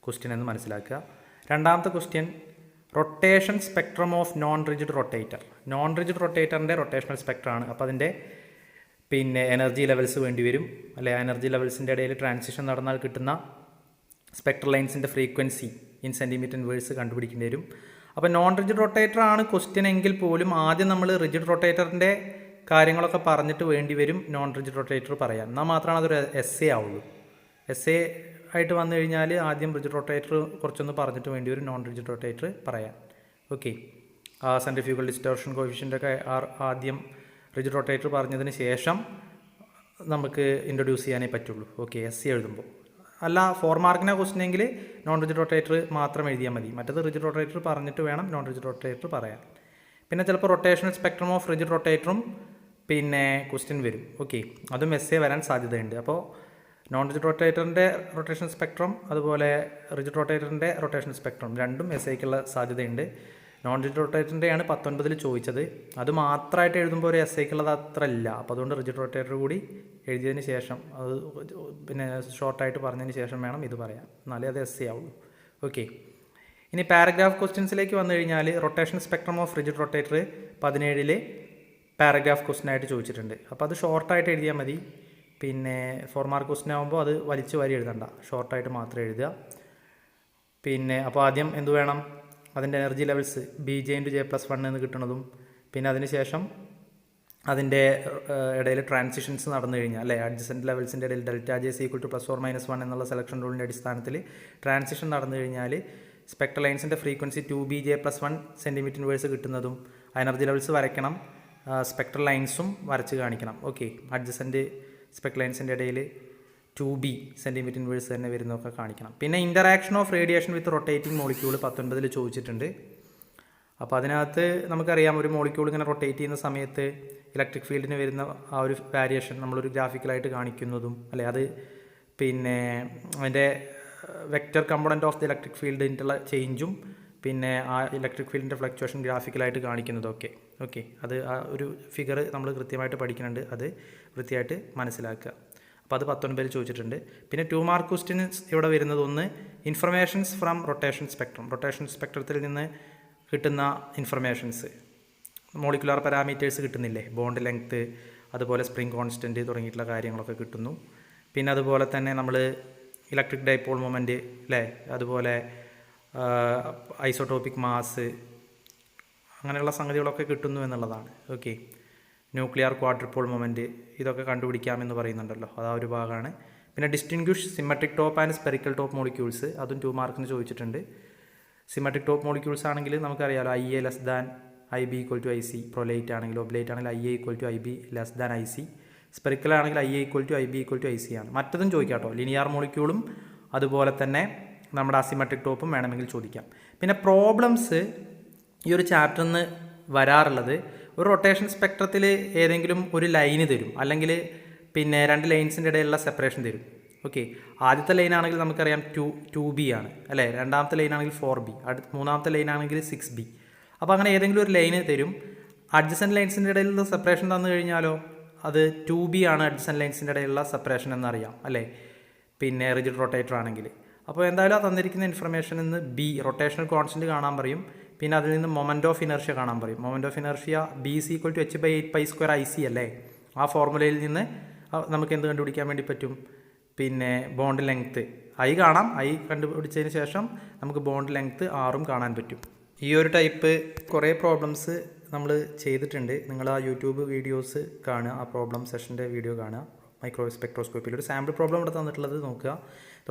ക്വസ്റ്റ്യൻ എന്ന് മനസ്സിലാക്കുക. രണ്ടാമത്തെ question rotation spectrum of non rigid rotator. Non rigid റൊട്ടേറ്ററിൻ്റെ റൊട്ടേഷണൽ സ്പെക്ട്രമാണ്. അപ്പോൾ അതിൻ്റെ പിന്നെ എനർജി ലെവൽസ് വേണ്ടി വരും, അല്ലെ എനർജി ലെവൽസിൻ്റെ ഇടയിൽ ട്രാൻസിഷൻ നടന്നാൽ കിട്ടുന്ന സ്പെക്ട്രൽ ലൈൻസിൻ്റെ ഫ്രീക്വൻസി ഇൻ സെൻറ്റിമീറ്റർ ഇൻവേഴ്സ് കണ്ടുപിടിക്കേണ്ടി വരും. അപ്പോൾ നോൺ റിജിഡ് റൊട്ടേറ്റർ ആണ് ക്വസ്റ്റ്യൻ എങ്കിൽ പോലും ആദ്യം നമ്മൾ റിജിഡ് റൊട്ടേറ്ററിൻ്റെ കാര്യങ്ങളൊക്കെ പറഞ്ഞിട്ട് വേണ്ടി വരും നോൺ റിജിഡ് റൊട്ടേറ്റർ പറയാൻ. എന്നാൽ മാത്രമാണ് അതൊരു എസ്സേ ആവുള്ളൂ. എസ്സേ ആയിട്ട് വന്നു കഴിഞ്ഞാൽ ആദ്യം റിജിഡ് റൊട്ടേറ്റർ കുറച്ചൊന്ന് പറഞ്ഞിട്ട് വേണ്ടി വരും നോൺ റിജിഡ് റൊട്ടേറ്റർ പറയാൻ. ഓക്കെ, സെൻട്രിഫ്യൂഗൽ ഡിസ്റ്റോർഷൻ കോഫിഷ്യൻ്റൊക്കെ ആദ്യം റിജിഡ് റൊട്ടേറ്റർ പറഞ്ഞതിന് ശേഷം നമുക്ക് ഇൻട്രൊഡ്യൂസ് ചെയ്യാനേ പറ്റുള്ളൂ. ഓക്കെ, എസ്സേ എഴുതുമ്പോൾ. അല്ല 4 മാർക്കിനെ ക്വസ്റ്റ്യനെങ്കിൽ നോൺ റിജിഡ് റൊട്ടേറ്റർ മാത്രം എഴുതിയാൽ മതി. മറ്റത് റിജിഡ് റൊട്ടേറ്റർ പറഞ്ഞിട്ട് വേണം നോൺ റിജിഡ് റൊട്ടേറ്റർ പറയാൻ. പിന്നെ ചിലപ്പോൾ റൊട്ടേഷണൽ സ്പെക്ട്രം ഓഫ് റിജിഡ് റൊട്ടേറ്ററും പിന്നെ ക്വസ്റ്റ്യൻ വരും. ഓക്കെ, അതും എസ്സേ വരാൻ സാധ്യതയുണ്ട്. അപ്പോൾ നോൺ റിജിഡ് റൊട്ടേറ്ററിൻ്റെ റൊട്ടേഷൻ സ്പെക്ട്രം അതുപോലെ റിജിഡ് റൊട്ടേറ്ററിൻ്റെ റൊട്ടേഷൻ സ്പെക്ട്രം രണ്ടും എസ്സേക്കുള്ള സാധ്യതയുണ്ട്. നോൺ റിജിഡ് റൊട്ടേറ്ററിൻ്റെയാണ് 19 ചോദിച്ചത്. അത് മാത്രമായിട്ട് എഴുതുമ്പോൾ ഒരു എസ്സേക്കുള്ളത് അത്ര ഇല്ല. അപ്പോൾ അതുകൊണ്ട് റിജിഡ് റൊട്ടേറ്റർ കൂടി എഴുതിയതിന് ശേഷം അത് പിന്നെ ഷോർട്ടായിട്ട് പറഞ്ഞതിന് ശേഷം വേണം ഇത് പറയാൻ, എന്നാലേ അത് എസ്സേ ആവുള്ളൂ. ഓക്കെ, ഇനി പാരഗ്രാഫ് ക്വസ്റ്റ്യൻസിലേക്ക് വന്നു കഴിഞ്ഞാൽ rotation spectrum of rigid rotator 17 paragraph ക്വസ്റ്റ്യനായിട്ട് ചോദിച്ചിട്ടുണ്ട്. അപ്പോൾ അത് ഷോർട്ടായിട്ട് എഴുതിയാൽ മതി. പിന്നെ 4 മാർക്ക് ക്വസ്റ്റ്യൻ ആകുമ്പോൾ അത് വലിച്ചു വാരി എഴുതണ്ട, ഷോർട്ടായിട്ട് മാത്രം എഴുതുക. പിന്നെ അപ്പോൾ ആദ്യം എന്ത് വേണം, അതിൻ്റെ എനർജി ലെവൽസ് Bj×J+1 എന്ന് കിട്ടുന്നതും, പിന്നെ അതിന് ശേഷം അതിൻ്റെ ഇടയിൽ ട്രാൻസിഷൻസ് നടന്നു കഴിഞ്ഞാൽ, അല്ലേ അഡ്ജസൻറ്റ് ലെവൽസിൻ്റെ ഇടയിൽ ΔJ +or-1 എന്നുള്ള സെലക്ഷൻ റൂളിൻ്റെ അടിസ്ഥാനത്തിൽ ട്രാൻസിഷൻ നടന്നു കഴിഞ്ഞാൽ സ്പെക്ട്രൽ ലൈൻസിൻ്റെ ഫ്രീക്വൻസി 2Bj+1 സെൻറ്റിമീറ്റർ ഇൻവേഴ്സ് കിട്ടുന്നതും, എനർജി ലെവൽസ് വരയ്ക്കണം, സ്പെക്ട്രൽ ലൈൻസും വരച്ച് കാണിക്കണം. ഓക്കെ, അഡ്ജസൻറ്റ് സ്പെക്ട്രൽ ലൈൻസിൻ്റെ ഇടയിൽ 2B സെൻറ്റിമീറ്റർ ഇൻവേഴ്സ് തന്നെ വരുന്നതൊക്കെ കാണിക്കണം. പിന്നെ interaction of radiation with rotating molecule 19 ചോദിച്ചിട്ടുണ്ട്. അപ്പോൾ അതിനകത്ത് നമുക്കറിയാം ഒരു മോളിക്യൂൾ ഇങ്ങനെ റൊട്ടേറ്റ് ചെയ്യുന്ന സമയത്ത് ഇലക്ട്രിക് ഫീൽഡിന് വരുന്ന ആ ഒരു വാരിയേഷൻ നമ്മളൊരു ഗ്രാഫിക്കലായിട്ട് കാണിക്കുന്നതും, അല്ലെ അത് പിന്നെ അതിൻ്റെ vector component of the electric ഫീൽഡിൻ്റെ ചേഞ്ചും പിന്നെ ആ ഇലക്ട്രിക് ഫീൽഡിൻ്റെ ഫ്ലക്ച്വേഷൻ ഗ്രാഫിക്കലായിട്ട് കാണിക്കുന്നതൊക്കെ. ഓക്കെ, അത് ആ ഒരു ഫിഗർ നമ്മൾ കൃത്യമായിട്ട് പഠിക്കുന്നുണ്ട്, അത് വൃത്തിയായിട്ട് മനസ്സിലാക്കുക. അപ്പോൾ അത് 19 ചോദിച്ചിട്ടുണ്ട്. പിന്നെ 2 മാർക്ക് ക്വസ്റ്റ്യൻസ് ഇവിടെ വരുന്നത് ഒന്ന് informations from rotation spectrum. Rotation സ്പെക്ട്രത്തിൽ നിന്ന് കിട്ടുന്ന ഇൻഫർമേഷൻസ്, മോളിക്കുലാർ പാരാമീറ്റേഴ്സ് കിട്ടുന്നില്ലേ, ബോണ്ട് ലെങ്ത്ത് അതുപോലെ സ്പ്രിംഗ് കോൺസ്റ്റൻറ്റ് തുടങ്ങിയിട്ടുള്ള കാര്യങ്ങളൊക്കെ കിട്ടുന്നു. പിന്നെ അതുപോലെ തന്നെ നമ്മൾ ഇലക്ട്രിക് ഡൈപോൾ മൊമെൻറ്റ്, അല്ലേ, അതുപോലെ ഐസോട്ടോപ്പിക് മാസ്, അങ്ങനെയുള്ള സംഗതികളൊക്കെ കിട്ടുന്നു എന്നുള്ളതാണ്. ഓക്കെ, ന്യൂക്ലിയർ ക്വാഡ്രിപ്പോൾ മൊമെൻറ്റ് ഇതൊക്കെ കണ്ടുപിടിക്കാമെന്ന് പറയുന്നുണ്ടല്ലോ, അതാ ഒരു ഭാഗമാണ്. പിന്നെ distinguish symmetric top and spherical top molecules, അതും 2 മാർക്കിന് ചോദിച്ചിട്ടുണ്ട്. സിമെട്രിക് ടോപ്പ് മോളിക്യൂൾസ് ആണെങ്കിൽ നമുക്കറിയാമല്ലോ IA > IB = IC, പ്രൊലൈറ്റ് ആണെങ്കിൽ, ഒബ്ലേറ്റ് ആണെങ്കിൽ IA = IB > IC, സ്പെറിക്കൽ ആണെങ്കിൽ IA = IB = IC ആണ്. മറ്റതും ചോദിക്കാം കേട്ടോ, ലിനിയർ മോളിക്യൂളും അതുപോലെ തന്നെ നമ്മുടെ അസിമെട്രിക് ടോപ്പും വേണമെങ്കിൽ ചോദിക്കാം. പിന്നെ പ്രോബ്ലംസ് ഈ ഒരു ചാപ്റ്ററിൽ നിന്ന് വരാറുള്ളത് ഒരു റൊട്ടേഷൻ സ്പെക്ട്രത്തിൽ ഏതെങ്കിലും ഒരു ലൈന് തരും, അല്ലെങ്കിൽ പിന്നെ 2 ലൈൻസിൻ്റെ ഇടയിലുള്ള സെപ്പറേഷൻ തരും. ഓക്കെ, ആദ്യത്തെ ലൈനാണെങ്കിൽ നമുക്കറിയാം 2B ആണ്, അല്ലേ, രണ്ടാമത്തെ ലൈനാണെങ്കിൽ 4B, മൂന്നാമത്തെ ലൈനാണെങ്കിൽ 6B. അപ്പോൾ അങ്ങനെ ഏതെങ്കിലും ഒരു ലൈന് തരും. അഡ്ജസൻറ്റ് ലൈൻസിൻ്റെ ഇടയിലുള്ള സെപ്പറേഷൻ തന്നു കഴിഞ്ഞാലോ അത് 2B ആണ് അഡ്ജസൻറ്റ് ലൈൻസിൻ്റെ ഇടയിലുള്ള സെപ്പറേഷൻ എന്നറിയാം, അല്ലേ, പിന്നെ റിജിഡ് റൊട്ടേറ്റർ ആണെങ്കിൽ. അപ്പോൾ എന്തായാലും ആ തന്നിരിക്കുന്ന ഇൻഫർമേഷനിൽ നിന്ന് B റൊട്ടേഷണൽ കോൺസ്റ്റൻറ്റ് കാണാൻ പറയും. പിന്നെ അതിൽ നിന്ന് മൊമെൻറ്റ് ഓഫ് ഇനർഷ്യ കാണാൻ പറയും. Moment of inertia BC = h/8π² അല്ലേ, ആ ഫോർമുലയിൽ നിന്ന് നമുക്ക് എന്ത് കണ്ടുപിടിക്കാൻ വേണ്ടി പറ്റും, പിന്നെ ബോണ്ട് ലെങ്ത്ത് I കാണാം. I കണ്ടുപിടിച്ചതിന് ശേഷം നമുക്ക് ബോണ്ട് ലെങ്ത്ത് R കാണാൻ പറ്റും. ഈ ഒരു ടൈപ്പ് കുറേ പ്രോബ്ലംസ് നമ്മൾ ചെയ്തിട്ടുണ്ട്. നിങ്ങൾ ആ യൂട്യൂബ് വീഡിയോസ് കാണുക, ആ പ്രോബ്ലം സെഷൻ്റെ വീഡിയോ കാണുക. മൈക്രോവേവ് സ്പെക്ട്രോസ്കോപ്പിയിൽ ഒരു സാമ്പിൾ പ്രോബ്ലം ഇവിടെ തന്നിട്ടുള്ളത് നോക്കുക.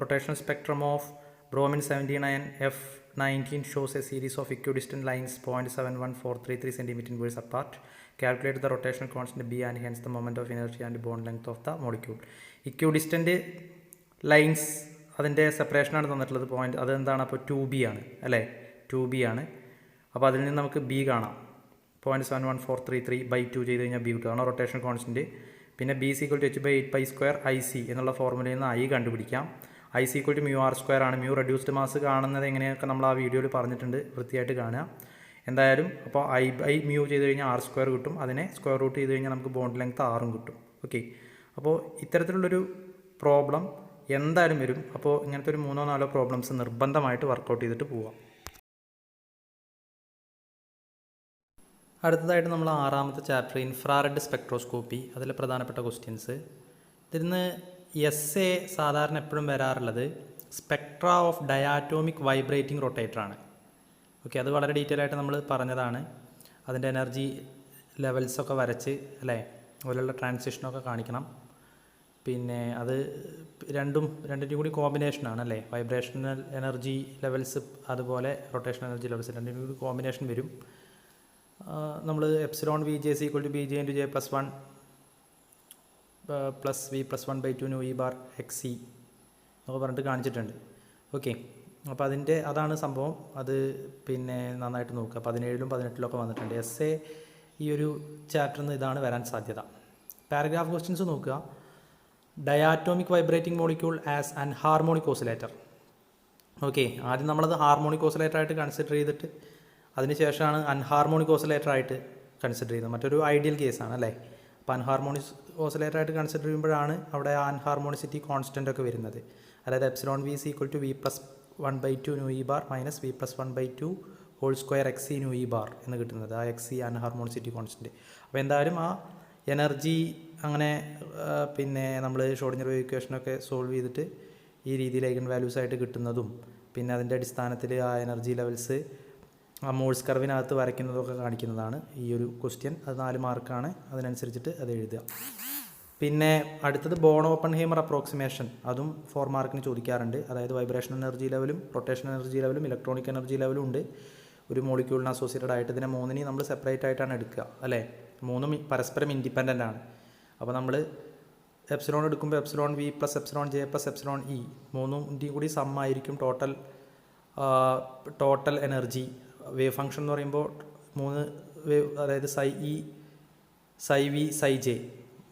Rotational spectrum of bromine 79 F19 shows a series of equidistant lines 0.71433 cm inverse apart. Calculate the rotation constant B and hence the moment of inertia and bond length of the molecule. Equidistant lines അതിൻ്റെ സെപ്പറേഷനാണ് തന്നിട്ടുള്ളത് point. അതെന്താണ്? അപ്പോൾ 2b ആണ് അല്ലേ, 2b ആണ്. അപ്പോൾ അതിൽ നിന്ന് നമുക്ക് ബി കാണാം. 0.71433/2 ചെയ്ത് കഴിഞ്ഞാൽ ബി കിട്ടും. അതാണ് റൊട്ടേഷൻ കോൺസ്റ്റൻറ്റ്. പിന്നെ B is equal to h/8π² IC എന്നുള്ള ഫോർമുലയിൽ നിന്ന് ഐ കണ്ടുപിടിക്കാം. ഐ സീക്വൽ ടു μr² ആണ്. മ്യൂ റെഡ്യൂസ്ഡ് മാസ് കാണുന്നത് എങ്ങനെയൊക്കെ നമ്മൾ ആ വീഡിയോയിൽ പറഞ്ഞിട്ടുണ്ട്, വൃത്തിയായിട്ട് കാണുക എന്തായാലും. അപ്പോൾ I/μ ചെയ്ത് കഴിഞ്ഞാൽ r² കിട്ടും. അതിനെ സ്ക്വയർ റൂട്ട് ചെയ്ത് കഴിഞ്ഞാൽ നമുക്ക് ബോണ്ട് ലെങ്ത് 6 കിട്ടും. ഓക്കെ, അപ്പോൾ ഇത്തരത്തിലുള്ളൊരു പ്രോബ്ലം എന്തായാലും വരും. അപ്പോൾ ഇങ്ങനത്തെ ഒരു 3-4 പ്രോബ്ലംസ് നിർബന്ധമായിട്ട് വർക്കൗട്ട് ചെയ്തിട്ട് പോവാം. അടുത്തതായിട്ട് നമ്മൾ 6ാമത്തെ ചാപ്റ്റർ ഇൻഫ്രാറെഡ് സ്പെക്ട്രോസ്കോപ്പി. അതിൽ പ്രധാനപ്പെട്ട ക്വസ്റ്റ്യൻസ്. ഇതിന്ന് എസ് സാധാരണ എപ്പോഴും വരാറുള്ളത് സ്പെക്ട്ര ഓഫ് ഡയാറ്റോമിക് വൈബ്രേറ്റിംഗ് റൊട്ടേറ്ററാണ്. ഓക്കെ, അത് വളരെ ഡീറ്റെയിൽ ആയിട്ട് നമ്മൾ പറഞ്ഞതാണ്. അതിൻ്റെ എനർജി ലെവൽസൊക്കെ വരച്ച് അല്ലേ, അതുപോലെയുള്ള ട്രാൻസിഷനൊക്കെ കാണിക്കണം. പിന്നെ അത് രണ്ടിൻ്റെയും കൂടി കോമ്പിനേഷനാണ് അല്ലേ, വൈബ്രേഷണൽ എനർജി ലെവൽസ് അതുപോലെ റൊട്ടേഷണൽ എനർജി ലെവൽസ് രണ്ടിൻ്റെയും കൂടി കോമ്പിനേഷൻ വരും. നമ്മൾ epsilon VJ = BJ × J+1 + V+1/2 ν E bar XC എന്നൊക്കെ പറഞ്ഞിട്ട് കാണിച്ചിട്ടുണ്ട്. ഓക്കെ, അപ്പോൾ അതാണ് സംഭവം. അത് പിന്നെ നന്നായിട്ട് നോക്കുക. 17ലും 18ലും വന്നിട്ടുണ്ട്. എസ് ഈ ഒരു ചാപ്റ്ററിൽ നിന്ന് ഇതാണ് വരാൻ സാധ്യത. പാരഗ്രാഫ് ക്വസ്റ്റ്യൻസ് നോക്കുക. Diatomic vibrating molecule as an harmonic oscillator. Okay, ആദ്യം നമ്മളത് ഹാർമോണിക് ഓസിലേറ്റർ ആയിട്ട് കൺസിഡർ ചെയ്തിട്ട് അതിനുശേഷമാണ് അൺഹാർമോണിക് ഓസിലേറ്റർ ആയിട്ട് കൺസിഡർ ചെയ്യുന്നത്. മറ്റൊരു ഐഡിയൽ കേസാണ് അല്ലേ. അപ്പോൾ അൺഹാർമോണിക് ഓസിലേറ്റർ ആയിട്ട് കൺസിഡർ ചെയ്യുമ്പോഴാണ് അവിടെ അൺഹാർമോണിസിറ്റി കോൺസ്റ്റൻ്റ് ഒക്കെ വരുന്നത്. അതായത് epsilon V = V+1/2 ν E bar - V+1/2 2 XC ν E bar എന്ന് കിട്ടുന്നത്. ആ XC അൺഹാർമോണിസിറ്റി കോൺസ്റ്റൻറ്റ്. അപ്പോൾ എന്തായാലും ആ എനർജി അങ്ങനെ പിന്നെ നമ്മൾ ഷ്രോഡിംഗർ ഇക്വേഷനൊക്കെ സോൾവ് ചെയ്തിട്ട് ഈ രീതിയിൽ ഐഗൺ വാല്യൂസ് ആയിട്ട് കിട്ടുന്നതും പിന്നെ അതിൻ്റെ അടിസ്ഥാനത്തിൽ ആ എനർജി ലെവൽസ് ആ മോൾസ് കർവിനകത്ത് വരയ്ക്കുന്നതൊക്കെ കാണിക്കുന്നതാണ് ഈ ഒരു ക്വസ്റ്റ്യൻ. അത് 4 മാർക്കാണ്. അതിനനുസരിച്ചിട്ട് അത് എഴുതുക. പിന്നെ അടുത്തത് ബോൺ ഓപ്പൺഹൈമർ അപ്രോക്സിമേഷൻ. അതും 4 മാർക്കിന് ചോദിക്കാറുണ്ട്. അതായത് വൈബ്രേഷൻ എനർജി ലെവലും റൊട്ടേഷൻ എനർജി ലെവലും ഇലക്ട്രോണിക് എനർജി ലെവലും ഉണ്ട് ഒരു മോളിക്യൂളിന് അസോസിയേറ്റഡ് ആയിട്ട്. ഇതിനെ 3നെയും നമ്മൾ സെപ്പറേറ്റ് ആയിട്ടാണ് എടുക്കുക അല്ലേ. 3ഉം പരസ്പരം ഇൻഡിപെൻഡൻ്റ് ആണ്. അപ്പോൾ നമ്മൾ എപ്സിലോൺ എടുക്കുമ്പോൾ epsilon V + epsilon J + epsilon E 3ൻ്റെയും കൂടി സം ആയിരിക്കും ടോട്ടൽ എനർജി. വേവ് ഫംഗ്ഷൻ എന്ന് പറയുമ്പോൾ 3 വേവ്, അതായത് ψE, ψV, ψJ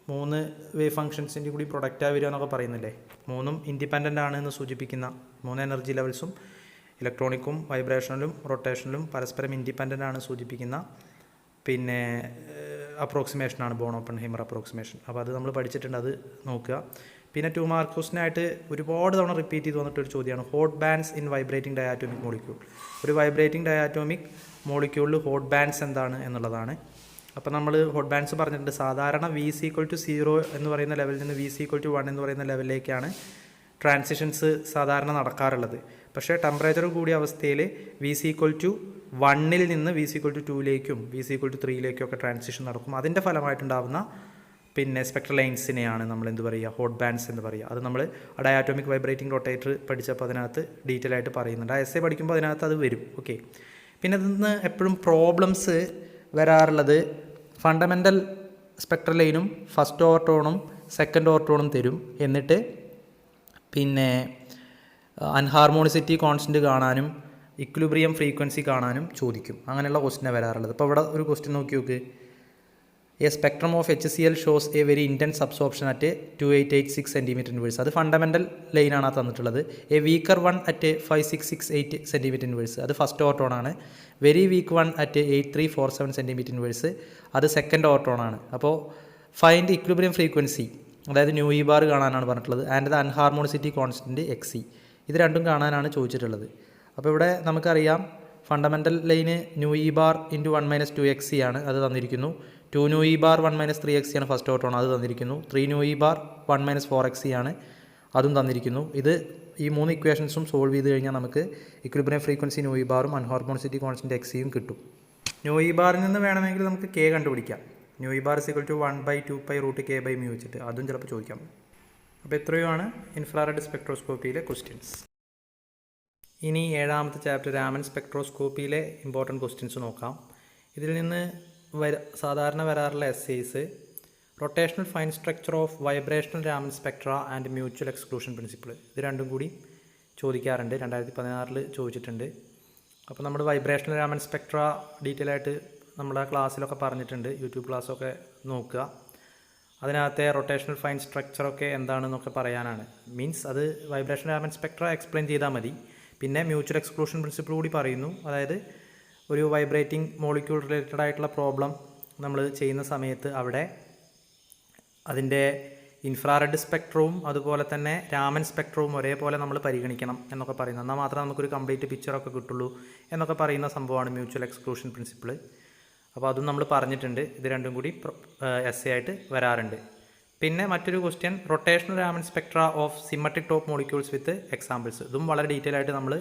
3 വേവ് ഫംഗ്ഷൻസിൻ്റെ കൂടി പ്രൊഡക്റ്റായി വരിക എന്നൊക്കെ പറയുന്നില്ലേ. 3ഉം ഇൻഡിപെൻഡൻ്റ് ആണ് എന്ന് സൂചിപ്പിക്കുന്ന 3 എനർജി ലെവൽസും ഇലക്ട്രോണിക്കും വൈബ്രേഷനിലും റൊട്ടേഷനിലും പരസ്പരം ഇൻഡിപെൻഡൻ്റ് ആണ് സൂചിപ്പിക്കുന്ന പിന്നെ അപ്രോക്സിമേഷനാണ് ബോൺ ഓപ്പൺഹൈമർ അപ്രോക്സിമേഷൻ. അപ്പോൾ അത് നമ്മൾ പഠിച്ചിട്ടുണ്ട്, അത് നോക്കുക. പിന്നെ 2 മാർക്ക് ക്വസ്റ്റിനായിട്ട് ഒരുപാട് തവണ റിപ്പീറ്റ് ചെയ്ത് വന്നിട്ടൊരു ചോദ്യമാണ് hot bands in vibrating diatomic molecule. ഒരു വൈബ്രേറ്റിംഗ് ഡയാറ്റോമിക് മോളിക്യൂളിൽ ഹോട്ട് ബാൻഡ്സ് എന്താണ് എന്നുള്ളതാണ്. അപ്പോൾ നമ്മൾ ഹോട്ട് ബാൻഡ്സ് പറഞ്ഞിട്ടുണ്ട്. സാധാരണ V = 0 എന്ന് പറയുന്ന ലെവലിൽ നിന്ന് V = 1 എന്ന് പറയുന്ന ലെവലിലേക്കാണ് ട്രാൻസിഷൻസ് സാധാരണ നടക്കാറുള്ളത്. പക്ഷേ ടെമ്പറേച്ചർ കൂടിയ അവസ്ഥയിൽ V = 1 നിന്ന് V = 2 V = 3 ഒക്കെ ട്രാൻസിഷൻ നടക്കും. അതിൻ്റെ ഫലമായിട്ടുണ്ടാകുന്ന പിന്നെ സ്പെക്ട്രൽ ലൈൻസിനെയാണ് നമ്മൾ എന്ത് പറയുക, ഹോട്ട് ബാൻഡ്സ് എന്ന് പറയുക. അത് നമ്മൾ ഡയാറ്റോമിക് വൈബ്രേറ്റിംഗ് റൊട്ടേറ്റർ പഠിച്ചപ്പോൾ അതിനകത്ത് ഡീറ്റെയിൽ ആയിട്ട് പറയുന്നുണ്ട്. ആ എസ്സേ പഠിക്കുമ്പോൾ അതിനകത്ത് അത് വരും. ഓക്കെ, പിന്നെ ഇതിന്ന് എപ്പോഴും പ്രോബ്ലംസ് വരാറുള്ളത് ഫണ്ടമെൻ്റൽ സ്പെക്ട്രൽ ലൈനും ഫസ്റ്റ് ഓർട്ടോണും സെക്കൻഡ് ഓർട്ടോണും തരും. എന്നിട്ട് പിന്നെ അൺഹാർമോണിസിറ്റി കോൺസ്റ്റൻറ്റ് കാണാനും ഇക്വിലിബ്രിയം ഫ്രീക്വൻസി കാണാനും ചോദിക്കും. അങ്ങനെയുള്ള ക്വസ്റ്റിനാണ് വരാറുള്ളത്. അപ്പോൾ ഇവിടെ ഒരു ക്വസ്റ്റ്യൻ നോക്കി. A spectrum of HCl shows a very intense absorption at 2886 cm². അത് ഫണ്ടമെൻ്റൽ ലൈനാണ് തന്നിട്ടുള്ളത്. A weaker one at 5668 cm². അത് ഫസ്റ്റ് ഓർട്ടോണാണ്. Very weak one at 8347 cm². അത് സെക്കൻഡ് ഓർട്ടോണാണ്. അപ്പോൾ ഫൈൻഡ് ഇക്വിലിബ്രിയം ഫ്രീക്വൻസി, അതായത് ν E bar കാണാനാണ് പറഞ്ഞിട്ടുള്ളത്. And the anharmonicity constant XC. ഇത് രണ്ടും കാണാനാണ് ചോദിച്ചിട്ടുള്ളത്. അപ്പോൾ ഇവിടെ നമുക്കറിയാം fundamental line ν E bar × 1 - 2XC ആണ്, അത് തന്നിരിക്കുന്നു. 2 ν E bar 1 - 3XC ആണ് ഫസ്റ്റ് ഓർട്ടോൺ, അത് തന്നിരിക്കുന്നു. 3 ν E bar 1 - 4XC ആണ്, അതും തന്നിരിക്കുന്നു. ഈ 3 ഇക്വേഷൻസും സോൾവ് ചെയ്ത് കഴിഞ്ഞാൽ നമുക്ക് ഇക്വിലിബ്രിയം ഫ്രീക്വൻസി ν E ബാറും അൺഹാർമോണിസിറ്റി കോൺസ്റ്റൻറ്റ് XCയും കിട്ടും. ν E ബാറിൽ നിന്ന് വേണമെങ്കിൽ നമുക്ക് K കണ്ടുപിടിക്കാം. ν E bar = 1/2π√K/μ വെച്ചിട്ട് അതും ചിലപ്പോൾ ചോദിക്കാം. അപ്പോൾ ഇത്രയുമാണ് ഇൻഫ്രാറെഡ് സ്പെക്ട്രോസ്കോപ്പിയിലെ ക്വസ്റ്റ്യൻസ്. ഇനി 7ാമത്തെ ചാപ്റ്റർ രാമൻ സ്പെക്ട്രോസ്കോപ്പിയിലെ ഇമ്പോർട്ടൻറ്റ് ക്വസ്റ്റ്യൻസ് നോക്കാം. ഇതിൽ നിന്ന് സാധാരണ വരാറുള്ള essays rotational fine structure of vibrational Raman spectra and mutual exclusion principle, ഇത് രണ്ടും കൂടി ചോദിക്കാറുണ്ട്. 2016 ചോദിച്ചിട്ടുണ്ട്. അപ്പോൾ നമ്മൾ വൈബ്രേഷണൽ രാമൻ സ്പെക്ട്ര ഡീറ്റെയിൽ ആയിട്ട് നമ്മുടെ ക്ലാസ്സിലൊക്കെ പറഞ്ഞിട്ടുണ്ട്, യൂട്യൂബ് ക്ലാസ്സൊക്കെ നോക്കുക. അതിനകത്തെ റൊട്ടേഷണൽ ഫൈൻ സ്ട്രക്ചറൊക്കെ എന്താണെന്നൊക്കെ പറയാനാണ്. മീൻസ് അത് വൈബ്രേഷണൽ രാമൻ സ്പെക്ട്ര എക്സ്പ്ലെയിൻ ചെയ്താൽ മതി. പിന്നെ മ്യൂച്വൽ എക്സ്ക്ലൂഷൻ പ്രിൻസിപ്പിൾ കൂടി പറയുന്നു. അതായത് ഒരു വൈബ്രേറ്റിംഗ് മോളിക്യൂൾ റിലേറ്റഡ് ആയിട്ടുള്ള പ്രോബ്ലം നമ്മൾ ചെയ്യുന്ന സമയത്ത് അവിടെ അതിൻ്റെ ഇൻഫ്രാറെഡ് സ്പെക്ട്രവും അതുപോലെ തന്നെ രാമൻ സ്പെക്ട്രവും ഒരേപോലെ നമ്മൾ പരിഗണിക്കണം എന്നൊക്കെ പറയുന്നത്. എന്നാൽ മാത്രമേ നമുക്കൊരു കംപ്ലീറ്റ് പിക്ചറൊക്കെ കിട്ടുള്ളൂ എന്നൊക്കെ പറയുന്ന സംഭവമാണ് മ്യൂച്വൽ എക്സ്ക്ലൂഷൻ പ്രിൻസിപ്പിൾ. അപ്പോൾ അതും നമ്മൾ പറഞ്ഞിട്ടുണ്ട്. ഇത് രണ്ടും കൂടി എസ്സേ ആയിട്ട് വരാറുണ്ട്. പിന്നെ മറ്റൊരു question, rotational Raman spectra of symmetric top molecules with examples. ഇതും വളരെ ഡീറ്റെയിൽ ആയിട്ട് നമ്മൾ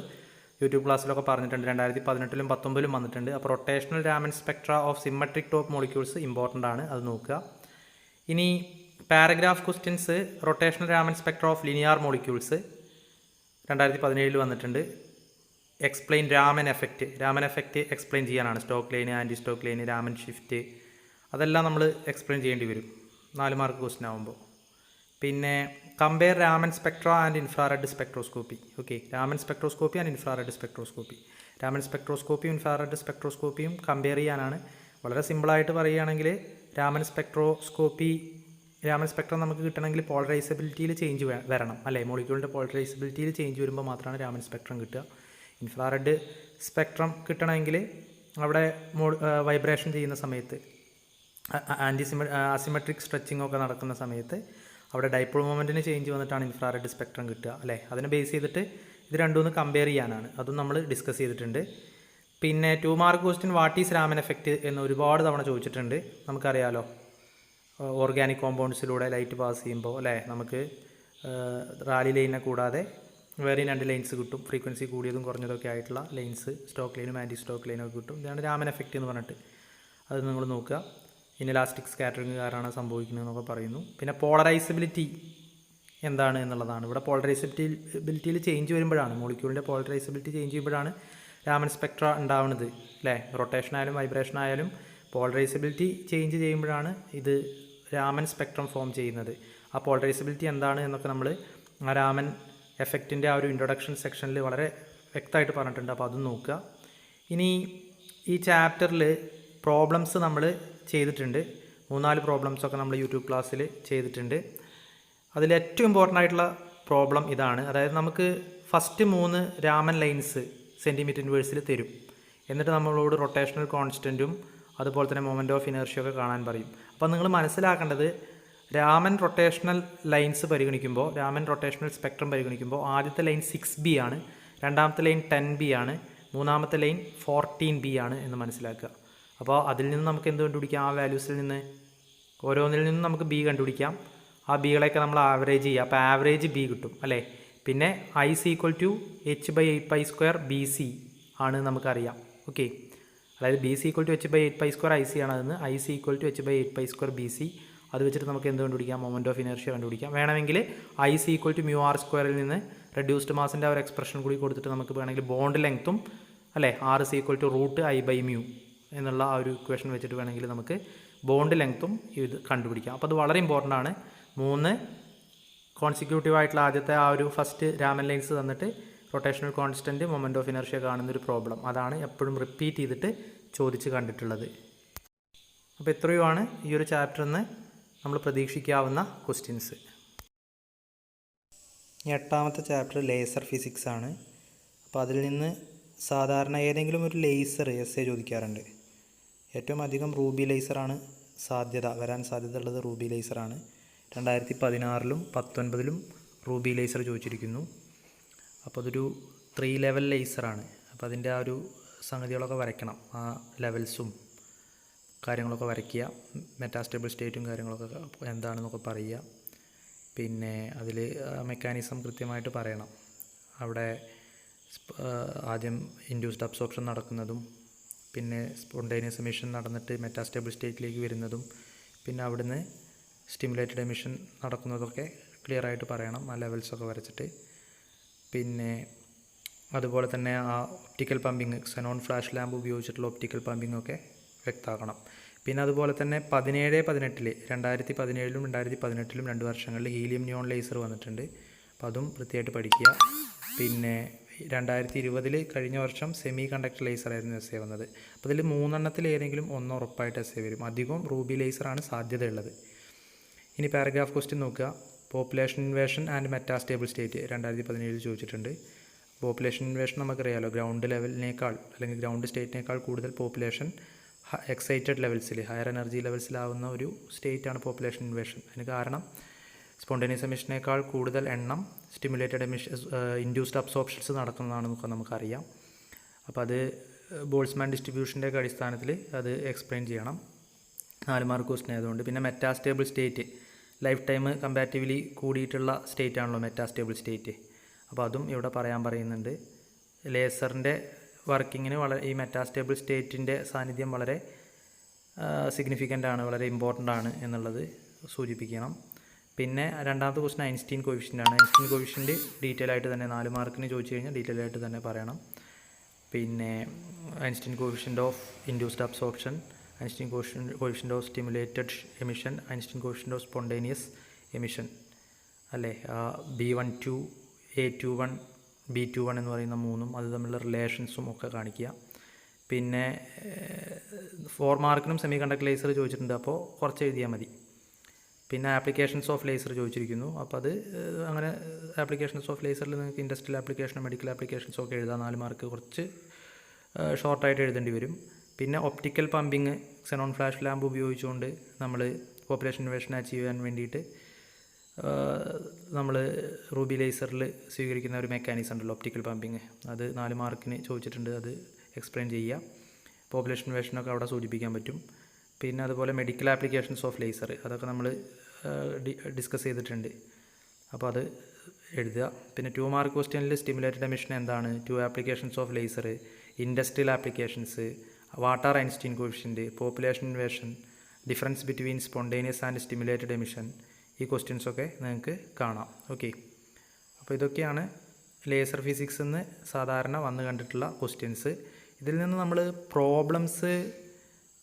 യൂട്യൂബ് ക്ലാസ്സിലൊക്കെ പറഞ്ഞിട്ടുണ്ട്. 2018 19 വന്നിട്ടുണ്ട്. അപ്പോൾ rotational Raman spectra of symmetric top molecules important ആണ്, അത് നോക്കുക. ഇനി paragraph questions, rotational Raman spectra of linear molecules 2017 വന്നിട്ടുണ്ട്. എക്സ്പ്ലെയിൻ രാമൻ എഫക്റ്റ് എക്സ്പ്ലെയിൻ ചെയ്യാനാണ്. Stoke line, anti Stoke line, Raman shift, അതെല്ലാം നമ്മൾ എക്സ്പ്ലെയിൻ ചെയ്യേണ്ടി വരും 4 മാർക്ക് ക്വസ്റ്റ്യൻ ആകുമ്പോൾ. പിന്നെ compare Raman spectra and infrared spectroscopy. Okay, Raman spectroscopy and infrared spectroscopy. Raman സ്പെക്ട്രോസ്കോപ്പിയും ഇൻഫ്രാറെഡ് സ്പെക്ട്രോസ്കോപ്പിയും കമ്പയർ ചെയ്യാനാണ്. വളരെ സിമ്പിളായിട്ട് പറയുകയാണെങ്കിൽ രാമൻ സ്പെക്ട്രം നമുക്ക് കിട്ടണമെങ്കിൽ പോളറൈസബിലിറ്റിയിൽ ചേഞ്ച് വരണം, അല്ലേ? മോളിക്യൂളിൻ്റെ പോളറൈസബിലിറ്റിയിൽ ചേഞ്ച് വരുമ്പോൾ മാത്രമാണ് രാമൻ സ്പെക്ട്രം കിട്ടുക. ഇൻഫ്രാറെഡ് സ്പെക്ട്രം കിട്ടണമെങ്കിൽ അവിടെ വൈബ്രേഷൻ ചെയ്യുന്ന സമയത്ത് അസിമെട്രിക് സ്ട്രെച്ചിങ് ഒക്കെ നടക്കുന്ന സമയത്ത് അവിടെ ഡൈപോൾ മൊമെൻറ്റിന് ചേഞ്ച് വന്നിട്ടാണ് ഇൻഫ്രാറെഡ് സ്പെക്ട്രം കിട്ടുക, അല്ലേ? അതിനെ ബേസ് ചെയ്തിട്ട് ഇത് രണ്ടും കമ്പയർ ചെയ്യാനാണ്. അതും നമ്മൾ ഡിസ്കസ് ചെയ്തിട്ടുണ്ട്. പിന്നെ 2 mark question, what is Raman effect എന്ന് ഒരുപാട് തവണ ചോദിച്ചിട്ടുണ്ട്. നമുക്കറിയാലോ, ഓർഗാനിക് കോമ്പൗണ്ട്സിലൂടെ ലൈറ്റ് പാസ് ചെയ്യുമ്പോൾ, അല്ലേ, നമുക്ക് റാലി ലൈനെ കൂടാതെ വേറെ 2 ലൈൻസ് കിട്ടും. ഫ്രീക്വൻസി കൂടിയതും കുറഞ്ഞതൊക്കെ ആയിട്ടുള്ള ലൈൻസ്, സ്റ്റോക്ക് ലൈനും ആൻറ്റി സ്റ്റോക്ക് ലൈനും ഒക്കെ കിട്ടും. ഇതാണ് രാമൻ എഫക്റ്റ് എന്ന് പറഞ്ഞിട്ട്. അത് നിങ്ങൾ നോക്കുക. ഇനലാസ്റ്റിക് സ്കാറ്ററിങ് കാരണമാണ് സംഭവിക്കുന്നതെന്നൊക്കെ പറയുന്നു. പിന്നെ പോളറൈസബിലിറ്റി എന്താണ് എന്നുള്ളതാണ്. ഇവിടെ പോളറൈസബിലിറ്റിയിൽ ചേഞ്ച് വരുമ്പോഴാണ്, മോളിക്യൂളിൻ്റെ പോളറൈസബിലിറ്റി ചേഞ്ച് ചെയ്യുമ്പോഴാണ് രാമൻ സ്പെക്ട്ര ഉണ്ടാവുന്നത്, അല്ലേ? റൊട്ടേഷൻ ആയാലും വൈബ്രേഷൻ ആയാലും പോളറൈസബിലിറ്റി ചേഞ്ച് ചെയ്യുമ്പോഴാണ് ഇത് രാമൻ സ്പെക്ട്രം ഫോം ചെയ്യുന്നത്. ആ പോളറൈസബിലിറ്റി എന്താണ് എന്നൊക്കെ നമ്മൾ ആ രാമൻ എഫക്റ്റിൻ്റെ ആ ഒരു ഇൻട്രൊഡക്ഷൻ സെക്ഷനിൽ വളരെ വ്യക്തമായിട്ട് പറഞ്ഞിട്ടുണ്ട്. അപ്പോൾ അതും നോക്കുക. ഇനി ഈ ചാപ്റ്ററിൽ പ്രോബ്ലംസ് നമ്മൾ ചെയ്തിട്ടുണ്ട്. 3-4 പ്രോബ്ലംസൊക്കെ നമ്മൾ യൂട്യൂബ് ക്ലാസ്സിൽ ചെയ്തിട്ടുണ്ട്. അതിൽ ഏറ്റവും ഇമ്പോർട്ടൻ്റ് ആയിട്ടുള്ള പ്രോബ്ലം ഇതാണ്. അതായത് നമുക്ക് ഫസ്റ്റ് 3 രാമൻ ലൈൻസ് സെൻറ്റിമീറ്റർ ഇൻവേഴ്സിൽ തരും. എന്നിട്ട് നമ്മളോട് റൊട്ടേഷണൽ കോൺസ്റ്റൻറ്റും അതുപോലെ തന്നെ മൊമെൻറ്റ് ഓഫ് ഇനേർഷ്യൊക്കെ കാണാൻ പറയും. അപ്പോൾ നിങ്ങൾ മനസ്സിലാക്കേണ്ടത്, രാമൻ റൊട്ടേഷണൽ ലൈൻസ് പരിഗണിക്കുമ്പോൾ, രാമൻ റൊട്ടേഷണൽ സ്പെക്ട്രം പരിഗണിക്കുമ്പോൾ ആദ്യത്തെ ലൈൻ 6B ആണ്, രണ്ടാമത്തെ ലൈൻ 10B ആണ്, മൂന്നാമത്തെ ലൈൻ 14B ആണ് എന്ന് മനസ്സിലാക്കുക. അപ്പോൾ അതിൽ നിന്ന് നമുക്ക് എന്ത് കണ്ടുപിടിക്കാം? ആ വാല്യൂസിൽ നിന്ന് ഓരോന്നിൽ നിന്നും നമുക്ക് B കണ്ടുപിടിക്കാം. ആ ബികളെയൊക്കെ നമ്മൾ ആവറേജ് ചെയ്യുക. അപ്പോൾ ആവറേജ് B കിട്ടും, അല്ലേ? പിന്നെ I = h/8π² BC ആണ് നമുക്കറിയാം. ഓക്കെ, അതായത് BC = h/8π² IC ആണ്. അതെന്ന് IC = h/8π² BC. അത് വെച്ചിട്ട് നമുക്ക് എന്ത് കണ്ടുപിടിക്കാം? മൊമെൻറ്റ് ഓഫ് ഇനേർഷ്യ കണ്ടുപിടിക്കാം. വേണമെങ്കിൽ IC = μr² നിന്ന് റെഡ്യൂസ്ഡ് മാസിൻ്റെ ആ ഒരു എക്സ്പ്രഷൻ കൂടി കൊടുത്തിട്ട് നമുക്ക് വേണമെങ്കിൽ ബോണ്ട് ലെങ്ത്തും, അല്ലേ, R = √I/μ എന്നുള്ള ആ ഒരു ഇക്വേഷൻ വെച്ചിട്ട് വേണമെങ്കിൽ നമുക്ക് ബോണ്ട് ലെങ്ത്തും ഇത് കണ്ടുപിടിക്കാം. അപ്പോൾ അത് വളരെ ഇമ്പോർട്ടൻ്റ് ആണ്. 3 കോൺസിക്യൂട്ടീവ് ആയിട്ടുള്ള ആദ്യത്തെ ആ ഒരു ഫസ്റ്റ് രാമൻ ലൈൻസ് തന്നിട്ട് rotational constant, moment of inertia കാണുന്നൊരു പ്രോബ്ലം, അതാണ് എപ്പോഴും റിപ്പീറ്റ് ചെയ്തിട്ട് ചോദിച്ച് കണ്ടിട്ടുള്ളത്. അപ്പോൾ ഇത്രയുമാണ് ഈ ഒരു ചാപ്റ്ററിൽ നിന്ന് നമ്മൾ പ്രതീക്ഷിക്കാവുന്ന ക്വസ്റ്റ്യൻസ്. 8ാമത്തെ ചാപ്റ്റർ ലേസർ ഫിസിക്സ് ആണ്. അപ്പോൾ അതിൽ നിന്ന് സാധാരണ ഏതെങ്കിലും ഒരു ലേസർ എസ്സേ ചോദിക്കാറുണ്ട്. ഏറ്റവും അധികം റൂബി ലേസറാണ് വരാൻ സാധ്യതയുള്ളത്. റൂബി ലേസറാണ്. 2016 19 റൂബി ലേസർ ചോദിച്ചിരിക്കുന്നു. അപ്പോൾ അതൊരു 3 ലെവൽ ലേസറാണ്. അപ്പോൾ അതിൻ്റെ ആ ഒരു സംഗതികളൊക്കെ വരയ്ക്കണം. ആ ലെവൽസും കാര്യങ്ങളൊക്കെ വരയ്ക്കുക. മെറ്റാസ്റ്റേബിൾ സ്റ്റേറ്റും കാര്യങ്ങളൊക്കെ എന്താണെന്നൊക്കെ പറയുക. പിന്നെ അതിൽ മെക്കാനിസം കൃത്യമായിട്ട് പറയണം. അവിടെ ആദ്യം ഇൻഡ്യൂസ്ഡ് അബ്സോർപ്ഷൻ നടക്കുന്നതും, പിന്നെ സ്പോണ്ടേനിയസ് എമിഷൻ നടന്നിട്ട് മെറ്റാസ്റ്റേബിൾ സ്റ്റേറ്റിലേക്ക് വരുന്നതും, പിന്നെ അവിടുന്ന് സ്റ്റിമുലേറ്റഡ് എമിഷൻ നടക്കുന്നതൊക്കെ ക്ലിയർ ആയിട്ട് പറയണം, ആ ലെവൽസൊക്കെ വരച്ചിട്ട്. പിന്നെ അതുപോലെ തന്നെ ആ optical pumping, Zenon flash lamp ഉപയോഗിച്ചിട്ടുള്ള ഒപ്റ്റിക്കൽ പമ്പിങ് ഒക്കെ വ്യക്തമാക്കണം. പിന്നെ അതുപോലെ തന്നെ 17-18 2017-ലും 2018-ലും 2 വർഷങ്ങളിൽ ഹീലിയം നിയോൺ ലേസർ വന്നിട്ടുണ്ട്. അപ്പോൾ അതും വൃത്തിയായിട്ട് പഠിക്കുക. പിന്നെ 2020 കഴിഞ്ഞ വർഷം സെമി കണ്ടക്ടർ ലേസർ ആയിരുന്നു എസ് എ വന്നത്. അപ്പോൾ ഇതിൽ 3 ഏതെങ്കിലും ഒന്ന് ഉറപ്പായിട്ട് എസ് എ വരും. അധികം റൂബി ലേസറാണ് സാധ്യതയുള്ളത്. ഇനി പാരഗ്രാഫ് ക്വസ്റ്റ്യൻ നോക്കുക. Population inversion and metastable state 2017 ചോദിച്ചിട്ടുണ്ട്. പോപ്പുലേഷൻ ഇൻവേഷൻ നമുക്കറിയാമല്ലോ, ഗ്രൗണ്ട് ലെവലിനേക്കാൾ അല്ലെങ്കിൽ ഗ്രൗണ്ട് സ്റ്റേറ്റിനേക്കാൾ കൂടുതൽ പോപ്പുലേഷൻ എക്സൈറ്റഡ് ലെവൽസിൽ, ഹയർ എനർജി ലെവൽസിലാവുന്ന ഒരു സ്റ്റേറ്റാണ് പോപ്പുലേഷൻ ഇൻവേഷൻ. അതിന് കാരണം സ്പോണ്ടേനിയസ് എമിഷനേക്കാൾ കൂടുതൽ എണ്ണം സ്റ്റിമുലേറ്റഡ് ഇൻഡ്യൂസ്ഡ് അബ്സോർപ്ഷൻസ് നടക്കുന്നതാണെന്നൊക്കെ നമുക്കറിയാം. അപ്പോൾ അത് ബോൾസ്മാൻ ഡിസ്ട്രിബ്യൂഷൻ്റെ ഒക്കെ അടിസ്ഥാനത്തിൽ അത് എക്സ്പ്ലെയിൻ ചെയ്യണം. 4 മാർക്ക് ക്വസ്റ്റ്യൻ ആയതുകൊണ്ട്. പിന്നെ metastable state life time comparatively കൂടിയിട്ടുള്ള സ്റ്റേറ്റ് ആണല്ലോ മെറ്റാസ്റ്റേബിൾ സ്റ്റേറ്റ്. അപ്പോൾ അതും ഇവിടെ പറയുന്നുണ്ട്. ലേസറിൻ്റെ വർക്കിങ്ങിന് ഈ മെറ്റാസ്റ്റേബിൾ സ്റ്റേറ്റിൻ്റെ സാന്നിധ്യം വളരെ സിഗ്നിഫിക്കൻ്റ് ആണ്, വളരെ ഇമ്പോർട്ടൻ്റ് ആണ് എന്നുള്ളത് സൂചിപ്പിക്കണം. പിന്നെ രണ്ടാമത്തെ ക്വസ്റ്റ്യൻ ഐൻസ്റ്റീൻ കോഫിഷ്യൻ്റ് ആണ്. ഐൻസ്റ്റീൻ കോഫിഷ്യൻ്റ് ഡീറ്റെയിൽ ആയിട്ട് തന്നെ 4 മാർക്കിന് ചോദിച്ചു കഴിഞ്ഞാൽ ഡീറ്റെയിൽ ആയിട്ട് തന്നെ പറയണം. പിന്നെ Einstein coefficient of induced absorption, Einstein coefficient of stimulated emission, Einstein coefficient of spontaneous emission അല്ലേ. B12 A21 B21 എന്ന് പറയുന്ന 3 അത് തമ്മിലുള്ള റിലേഷൻസും ഒക്കെ കാണിക്കുക. പിന്നെ 4 മാർക്കിനും സെമി കണ്ടക്ടർ ലേസർ ചോദിച്ചിട്ടുണ്ട്. അപ്പോൾ കുറച്ച് എഴുതിയാൽ മതി. പിന്നെ ആപ്ലിക്കേഷൻസ് ഓഫ് ലേസർ ചോദിച്ചിരിക്കുന്നു. അപ്പോൾ അത് അങ്ങനെ ആപ്ലിക്കേഷൻസ് ഓഫ് ലേസറിൽ നിങ്ങൾക്ക് ഇൻഡസ്ട്രിയൽ ആപ്ലിക്കേഷനും മെഡിക്കൽ ആപ്ലിക്കേഷൻസും ഒക്കെ എഴുതാം. 4 മാർക്ക് കുറച്ച് ഷോർട്ടായിട്ട് എഴുതേണ്ടി വരും. പിന്നെ ഒപ്റ്റിക്കൽ പമ്പിങ്, ക്സെനോൺ ഫ്ലാഷ് ലാമ്പ് ഉപയോഗിച്ചുകൊണ്ട് നമ്മൾ പോപ്പുലേഷൻ ഇൻവേഷൻ അച്ചീവ് ചെയ്യാൻ വേണ്ടിയിട്ട് നമ്മൾ റൂബി ലേസറിൽ സ്വീകരിക്കുന്ന ഒരു മെക്കാനിസം ഉണ്ടല്ലോ, ഒപ്റ്റിക്കൽ പമ്പിങ്. അത് 4 മാർക്കിന് ചോദിച്ചിട്ടുണ്ട്. അത് എക്സ്പ്ലെയിൻ ചെയ്യുക. പോപ്പുലേഷൻ ഇൻവേഷനൊക്കെ അവിടെ സൂചിപ്പിക്കാൻ പറ്റും. പിന്നെ അതുപോലെ മെഡിക്കൽ ആപ്ലിക്കേഷൻസ് ഓഫ് ലേസർ അതൊക്കെ നമ്മൾ ഡിസ്കസ് ചെയ്തിട്ടുണ്ട്. അപ്പോൾ അത് എഴുതുക. പിന്നെ 2 മാർക്ക് ക്വസ്റ്റ്യനിൽ സ്റ്റിമുലേറ്റഡ് എമിഷൻ എന്താണ്, 2 applications of laser, industrial applications, what are Einstein coefficient, population inversion, difference between spontaneous and stimulated emission, ഈ ക്വസ്റ്റ്യൻസൊക്കെ നിങ്ങൾക്ക് കാണാം. ഓക്കെ, അപ്പോൾ ഇതൊക്കെയാണ് ലേസർ ഫിസിക്സ് എന്ന് സാധാരണ വന്ന് കണ്ടിട്ടുള്ള ക്വസ്റ്റ്യൻസ്. ഇതിൽ നിന്ന് നമ്മൾ പ്രോബ്ലംസ്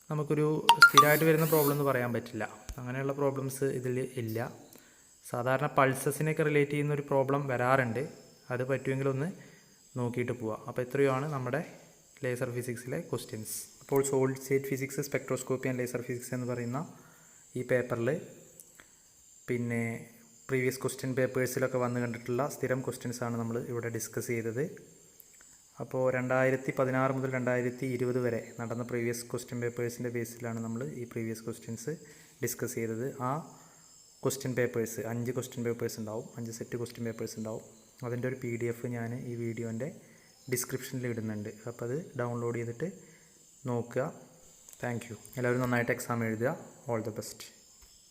നമുക്കൊരു സ്ഥിരമായിട്ട് വരുന്ന പ്രോബ്ലം എന്ന് പറയാൻ പറ്റില്ല. അങ്ങനെയുള്ള പ്രോബ്ലംസ് ഇതിൽ ഇല്ല. സാധാരണ പൾസസിനെയൊക്കെ റിലേറ്റ് ചെയ്യുന്ന ഒരു പ്രോബ്ലം വരാറുണ്ട്. അത് പറ്റുമെങ്കിൽ ഒന്ന് നോക്കിയിട്ട് പോവാം. അപ്പോൾ ഇത്രയുമാണ് നമ്മുടെ ലേസർ ഫിസിക്സിലെ ക്വസ്റ്റ്യൻസ്. അപ്പോൾ solid state physics, spectroscopy and laser physics എന്ന് പറയുന്ന ഈ പേപ്പറിൽ പിന്നെ പ്രീവിയസ് ക്വസ്റ്റ്യൻ പേപ്പേഴ്സിലൊക്കെ വന്ന് കണ്ടിട്ടുള്ള സ്ഥിരം ക്വസ്റ്റ്യൻസാണ് നമ്മൾ ഇവിടെ ഡിസ്കസ് ചെയ്തത്. അപ്പോൾ 2016 മുതൽ 2020 വരെ നടന്ന പ്രീവിയസ് ക്വസ്റ്റ്യൻ പേപ്പേഴ്സിൻ്റെ ബേസിലാണ് നമ്മൾ ഈ പ്രീവിയസ് ക്വസ്റ്റ്യൻസ് ഡിസ്കസ് ചെയ്തത്. ആ ക്വസ്റ്റ്യൻ പേപ്പേഴ്സ് 5 ക്വസ്റ്റ്യൻ പേപ്പേഴ്സ് ഉണ്ടാവും, 5 സെറ്റ് ക്വസ്റ്റ്യൻ പേപ്പേഴ്സ് ഉണ്ടാവും. അതിൻ്റെ ഒരു PDF ഞാൻ ഈ വീഡിയോൻ്റെ ഡിസ്ക്രിപ്ഷനിൽ ഇടുന്നുണ്ട്. അപ്പോൾ അത് ഡൗൺലോഡ് ചെയ്തിട്ട് നോക്കുക. Thank you. എല്ലാവരും നന്നായിട്ട് എക്സാം എഴുതുക. All the best.